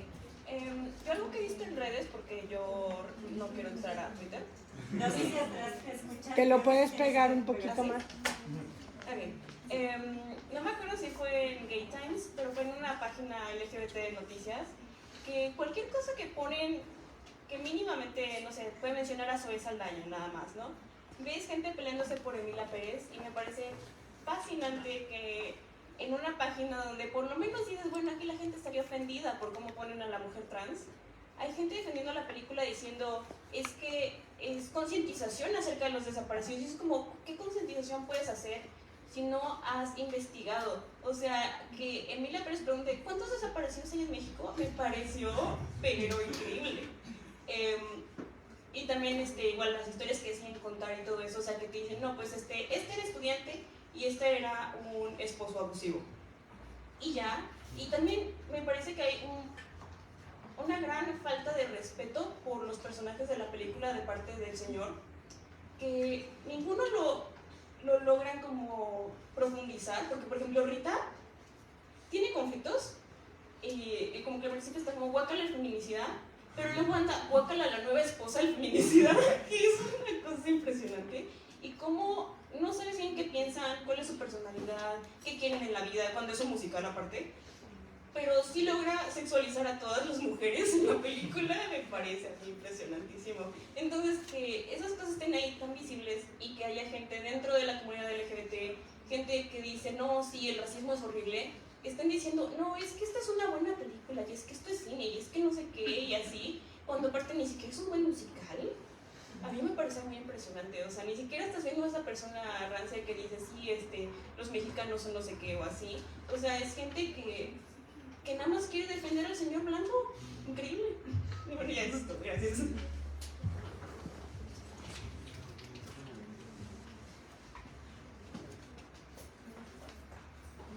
Yo algo que he visto en redes, porque yo no quiero entrar a Twitter. No sé si atrás te escuchan. Te lo puedes pegar un poquito más. Ok. No me acuerdo si fue en Gay Times, pero fue en una página LGBT de noticias, que cualquier cosa que ponen, que mínimamente, no sé, puede mencionar a Zoe Saldaña, nada más, ¿no? Ves gente peleándose por Emilia Pérez y me parece fascinante que en una página donde por lo menos dices, bueno, aquí la gente estaría ofendida por cómo ponen a la mujer trans, hay gente defendiendo la película diciendo, es que es concientización acerca de los desaparecidos, y es como, ¿qué concientización puedes hacer si no has investigado? O sea, que Emilia Pérez pregunte, ¿cuántos desaparecidos hay en México? Me pareció, pero increíble. Y también igual las historias que deciden contar y todo eso, o sea, que te dicen, no, pues este era estudiante y este era un esposo abusivo. Y ya, y también me parece que hay una gran falta de respeto por los personajes de la película de parte del señor, que ninguno lo logran como profundizar, porque por ejemplo Rita tiene conflictos, y como que al principio está como guácala el feminicida, pero luego anda guácala la nueva esposa del feminicida, que es una cosa impresionante, y cómo no sabes bien qué piensan, cuál es su personalidad, qué quieren en la vida, cuando es un musical aparte, pero sí logra sexualizar a todas las mujeres en la película, me parece así impresionantísimo. Entonces, que esas cosas estén ahí tan visibles y que haya gente dentro de la comunidad LGBT, gente que dice, no, sí, el racismo es horrible, están diciendo, no, es que esta es una buena película, y es que esto es cine, y es que no sé qué, y así, cuando aparte ni siquiera es un buen musical, a mí me parece muy impresionante. O sea, ni siquiera estás viendo a esa persona rancia que dice, sí, los mexicanos son no sé qué o así. O sea, es gente que nada más quiere defender al señor Blanco. Increíble. Bueno, ya es esto, gracias.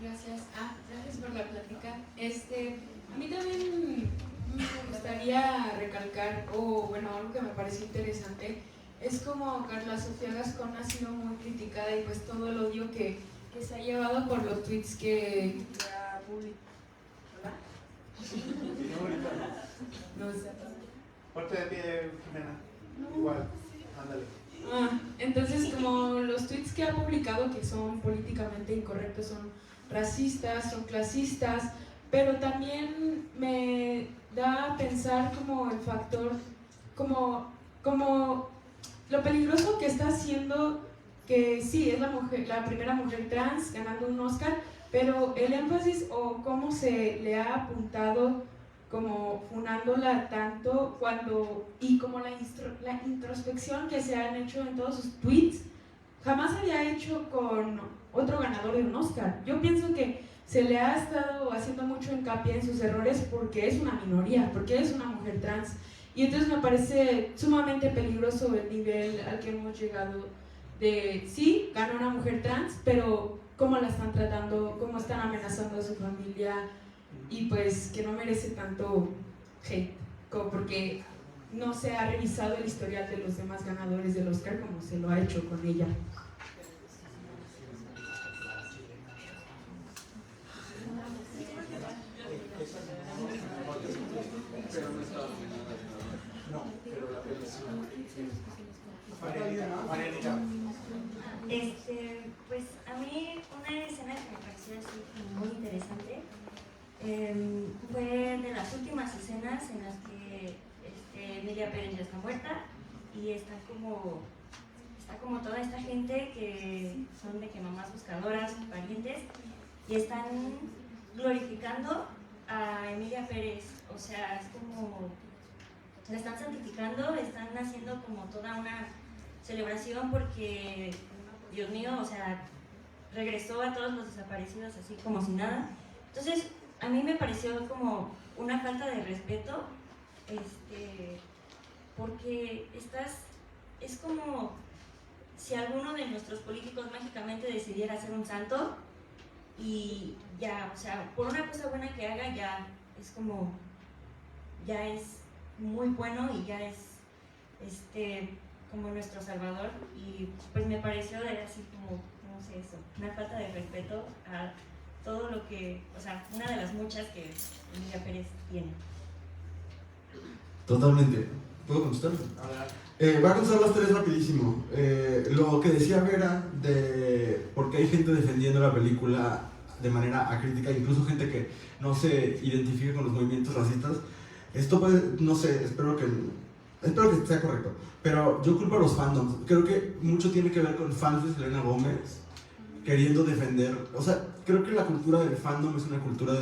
Gracias. Gracias por la plática. A mí también me gustaría recalcar, algo que me parece interesante, es como Carla Sofía Gascón ha sido muy criticada y pues todo el odio que se ha llevado por los tweets que ha publicado. No sé. Parte de ti, Jimena. Igual, ándale. Entonces, como los tweets que ha publicado que son políticamente incorrectos, son racistas, son clasistas, pero también me da a pensar como el factor, como lo peligroso que está haciendo, que sí, es la primera mujer trans ganando un Oscar, pero el énfasis o cómo se le ha apuntado como funándola tanto y como la introspección que se han hecho en todos sus tweets, jamás había hecho con otro ganador de un Oscar. Yo pienso que se le ha estado haciendo mucho hincapié en sus errores porque es una minoría, porque es una mujer trans. Y entonces me parece sumamente peligroso el nivel al que hemos llegado de, sí, ganó una mujer trans, pero cómo la están tratando, cómo están amenazando a su familia y pues que no merece tanto hate, porque no se ha revisado el historial de los demás ganadores del Oscar como se lo ha hecho con ella. Pues a mí una escena que me pareció así muy interesante fue de las últimas escenas en las que Emilia Pérez ya está muerta y está como toda esta gente que son de que mamás buscadoras, parientes, y están glorificando a Emilia Pérez. O sea, es como la están santificando, están haciendo como toda una celebración porque, Dios mío, o sea, regresó a todos los desaparecidos así como si nada. Entonces, a mí me pareció como una falta de respeto, porque es como si alguno de nuestros políticos mágicamente decidiera ser un santo y ya, o sea, por una cosa buena que haga ya es como, ya es muy bueno y ya es como nuestro salvador. Y pues me pareció así como, no sé, eso, una falta de respeto a todo lo que, o sea, una de las muchas que Emilia Pérez tiene. Totalmente. ¿Puedo contestar? Voy a contestar las tres rapidísimo. Lo que decía Vera de por qué hay gente defendiendo la película de manera acrítica, incluso gente que no se identifique con los movimientos racistas. Esto puede, no sé, espero que sea correcto, pero yo culpo a los fandoms. Creo que mucho tiene que ver con fans de Selena Gómez queriendo defender, o sea, creo que la cultura del fandom es una cultura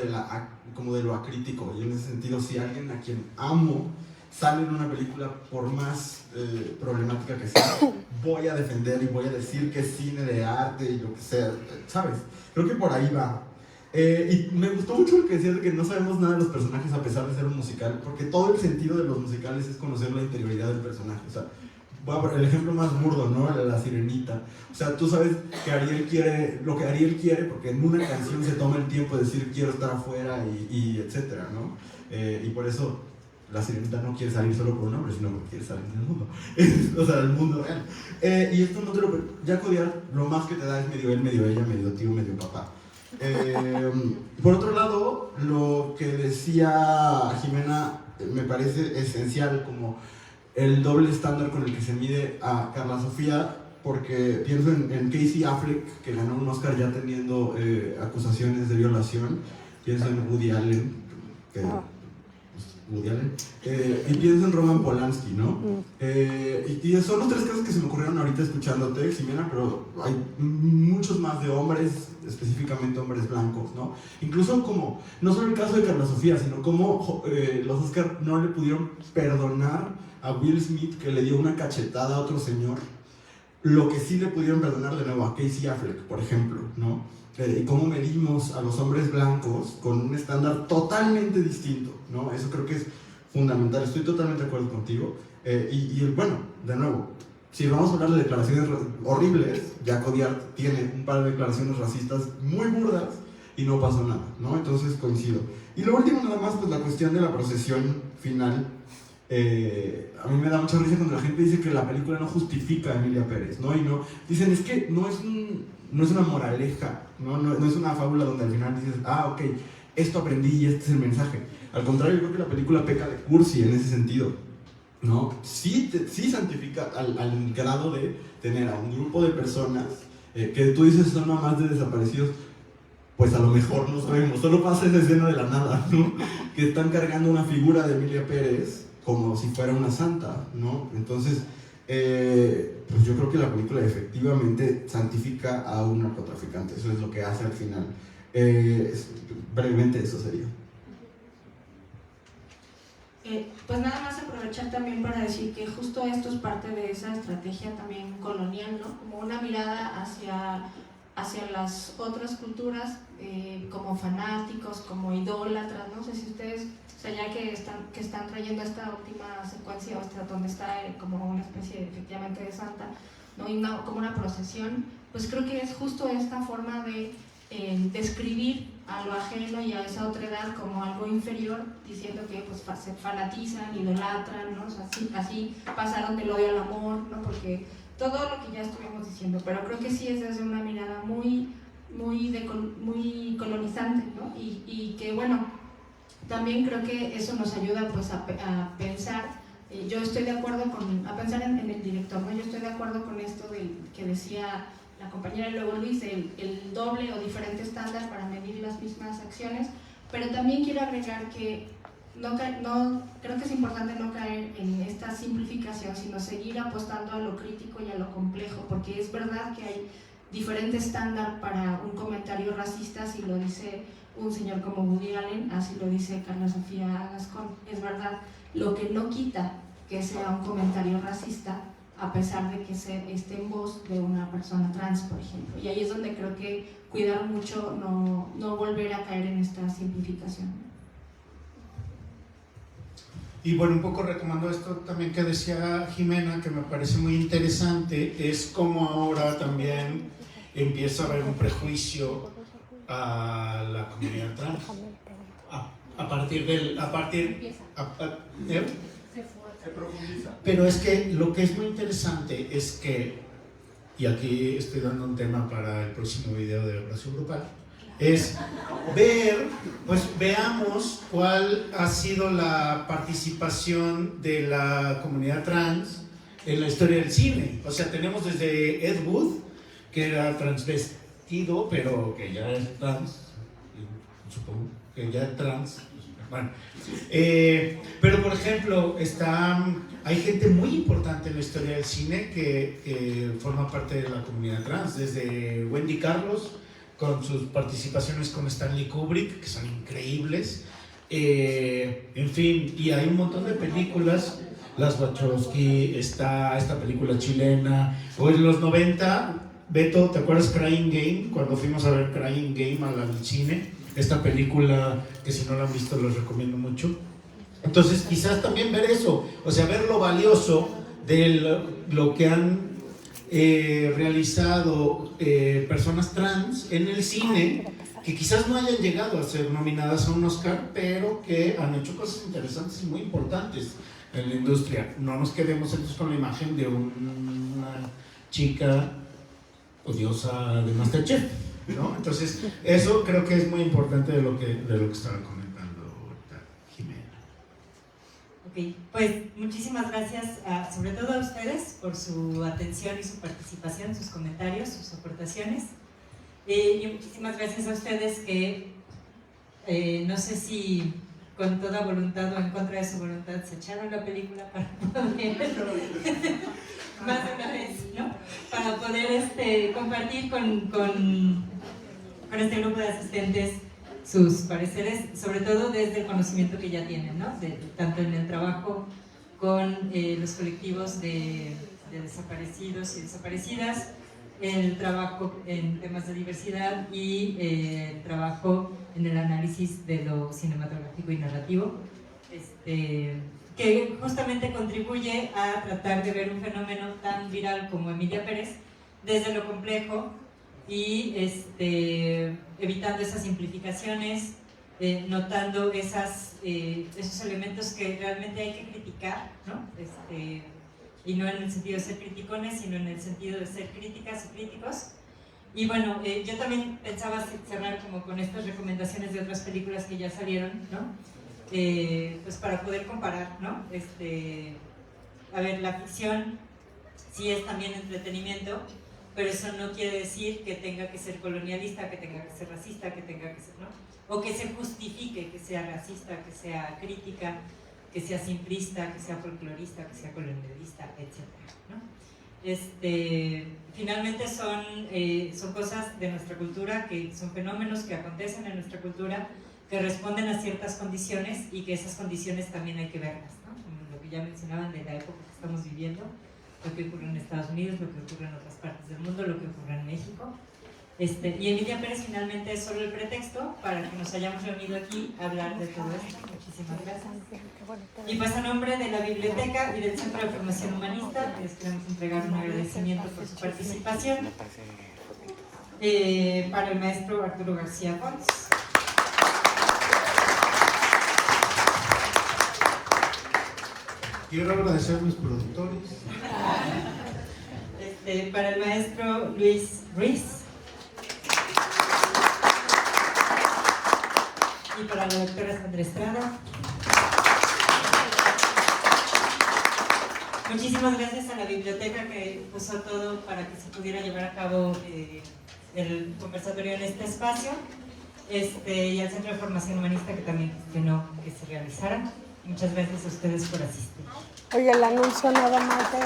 como de lo acrítico, y en ese sentido, si alguien a quien amo sale en una película, por más problemática que sea, voy a defender y voy a decir que es cine de arte y lo que sea, ¿sabes? Creo que por ahí va. Y me gustó mucho lo que decías de que no sabemos nada de los personajes a pesar de ser un musical, porque todo el sentido de los musicales es conocer la interioridad del personaje. O sea, voy a poner el ejemplo más burdo, ¿no? La Sirenita. O sea, tú sabes que Ariel quiere lo que Ariel quiere, porque en una canción se toma el tiempo de decir quiero estar afuera y etcétera, ¿no? Y por eso la Sirenita no quiere salir solo por un hombre, sino porque quiere salir del mundo. O sea, del mundo real. Y esto no te lo... Ya Codiar, lo más que te da es medio él, medio ella, medio tío, medio papá. Por otro lado, lo que decía Jimena me parece esencial, como el doble estándar con el que se mide a Carla Sofía, porque pienso en Casey Affleck, que ganó un Oscar ya teniendo acusaciones de violación, pienso en Woody Allen, que Woody Allen, y pienso en Roman Polanski, ¿no? Y son los tres casos que se me ocurrieron ahorita escuchándote, Ximena, pero hay muchos más de hombres, específicamente hombres blancos, ¿no? Incluso como, no solo el caso de Carla Sofía, sino como los Oscar no le pudieron perdonar a Will Smith que le dio una cachetada a otro señor, lo que sí le pudieron perdonar de nuevo a Casey Affleck, por ejemplo, ¿no? Y cómo medimos a los hombres blancos con un estándar totalmente distinto, ¿no? Eso creo que es fundamental, estoy totalmente de acuerdo contigo. Bueno, de nuevo, si vamos a hablar de declaraciones horribles, Jacques Audiard tiene un par de declaraciones racistas muy burdas y no pasó nada, ¿no? Entonces coincido. Y lo último nada más, pues la cuestión de la procesión final. A mí me da mucha risa cuando la gente dice que la película no justifica a Emilia Pérez, ¿no? Y no, dicen, es que no es una moraleja, no es una fábula donde al final dices, ok, esto aprendí y este es el mensaje. Al contrario, yo creo que la película peca de cursi en ese sentido, ¿no? Sí santifica al grado de tener a un grupo de personas que tú dices son mamás de desaparecidos, pues a lo mejor no sabemos, solo pasa esa escena de la nada, ¿no? Que están cargando una figura de Emilia Pérez como si fuera una santa, ¿no? Entonces, pues yo creo que la película efectivamente santifica a un narcotraficante, eso es lo que hace al final. Brevemente eso sería. Pues nada más aprovechar también para decir que justo esto es parte de esa estrategia también colonial, ¿no? Como una mirada hacia las otras culturas como fanáticos, como idólatras, no sé si ustedes, o sea, ya que están trayendo esta última secuencia, donde está como una especie efectivamente de santa, ¿no? Y como una procesión, pues creo que es justo esta forma de describir a lo ajeno y a esa otra edad como algo inferior, diciendo que pues se fanatizan, idolatran, ¿no? O sea, así pasaron del odio al amor, ¿no? Porque todo lo que ya estuvimos diciendo, pero creo que sí es desde una mirada muy colonizante, ¿no? Y que bueno, también creo que eso nos ayuda pues a pensar, yo estoy de acuerdo a pensar en el director, ¿no? Yo estoy de acuerdo con esto que decía la compañera y luego Luis, el doble o diferente estándar para medir las mismas acciones, pero también quiero agregar que creo que es importante no caer en esta simplificación, sino seguir apostando a lo crítico y a lo complejo, porque es verdad que hay diferente estándar para un comentario racista, si lo dice un señor como Woody Allen, así lo dice Carla Sofía Gascón, es verdad, lo que no quita que sea un comentario racista, a pesar de que esté en voz de una persona trans, por ejemplo. Y ahí es donde creo que cuidar mucho no volver a caer en esta simplificación. Y bueno, un poco retomando esto también que decía Ximena, que me parece muy interesante, es como ahora también empieza a haber un prejuicio a la comunidad trans. Se profundiza. Pero es que lo que es muy interesante es que, y aquí estoy dando un tema para el próximo video de Abrazo Grupal, es veamos cuál ha sido la participación de la comunidad trans en la historia del cine. O sea, tenemos desde Ed Wood, que era transvestido, pero que ya es trans, supongo que ya es trans. Bueno, pero por ejemplo, hay gente muy importante en la historia del cine que forma parte de la comunidad trans, desde Wendy Carlos, con sus participaciones con Stanley Kubrick, que son increíbles, en fin, y hay un montón de películas, Las Wachowski, está esta película chilena, o en los 90, Beto, ¿te acuerdas Crying Game? Cuando fuimos a ver Crying Game al cine, esta película que si no la han visto les recomiendo mucho. Entonces quizás también ver eso, o sea, ver lo valioso de lo que han realizado personas trans en el cine, que quizás no hayan llegado a ser nominadas a un Oscar, pero que han hecho cosas interesantes y muy importantes en la industria. No nos quedemos entonces con la imagen de una chica odiosa de Masterchef, ¿no? Entonces, eso creo que es muy importante de lo que estaba comentando Ximena. Ok, pues muchísimas gracias sobre todo a ustedes por su atención y su participación, sus comentarios, sus aportaciones. Y muchísimas gracias a ustedes que no sé si con toda voluntad o en contra de su voluntad se echaron la película para poder más de una vez, ¿no? Para poder compartir con este grupo de asistentes sus pareceres, sobre todo desde el conocimiento que ya tienen, ¿no? Tanto en el trabajo con los colectivos de desaparecidos y desaparecidas, el trabajo en temas de diversidad y el trabajo en el análisis de lo cinematográfico y narrativo, que justamente contribuye a tratar de ver un fenómeno tan viral como Emilia Pérez desde lo complejo y evitando esas simplificaciones, notando esos elementos que realmente hay que criticar, ¿no? Y no en el sentido de ser criticones, sino en el sentido de ser críticas y críticos. Y bueno, yo también pensaba cerrar como con estas recomendaciones de otras películas que ya salieron, ¿no? Pues para poder comparar, ¿no? A ver, la ficción sí es también entretenimiento, pero eso no quiere decir que tenga que ser colonialista, que tenga que ser racista, que tenga que ser, ¿no? O que se justifique que sea racista, que sea crítica, que sea simplista, que sea folclorista, que sea colonialista, etc., ¿no? Finalmente son cosas de nuestra cultura, que son fenómenos que acontecen en nuestra cultura, que responden a ciertas condiciones y que esas condiciones también hay que verlas, ¿no? Como lo que ya mencionaban de la época que estamos viviendo, lo que ocurre en Estados Unidos, lo que ocurre en otras partes del mundo, lo que ocurre en México. Y Emilia Pérez finalmente es solo el pretexto para que nos hayamos reunido aquí a hablar de todo esto. Muchísimas gracias. Y pues a nombre de la Biblioteca y del Centro de Formación Humanista, les queremos entregar un agradecimiento por su participación para el maestro Arturo García Pons. Quiero agradecer a mis productores. Para el maestro Luis Ruiz. Y para la doctora Sandra Estrada. Muchísimas gracias a la biblioteca que puso todo para que se pudiera llevar a cabo el conversatorio en este espacio, y al Centro de Formación Humanista que también gestionó que se realizara. Muchas gracias a ustedes por asistir. Oye, el anuncio nada más de...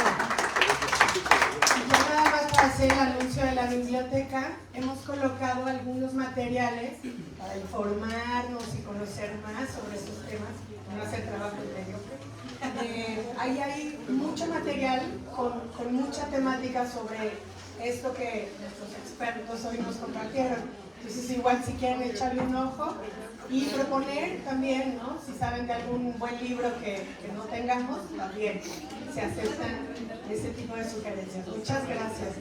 Yo nada más para hacer el anuncio de la biblioteca, hemos colocado algunos materiales para informarnos y conocer más sobre estos temas, no hacer trabajo mediocre. Ahí hay mucho material con mucha temática sobre esto que nuestros expertos hoy nos compartieron. Entonces igual si quieren echarle un ojo y proponer también, ¿no? Si saben de algún buen libro que no tengamos, también se aceptan ese tipo de sugerencias. Muchas gracias.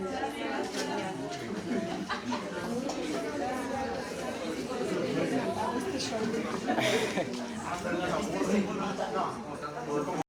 Gracias.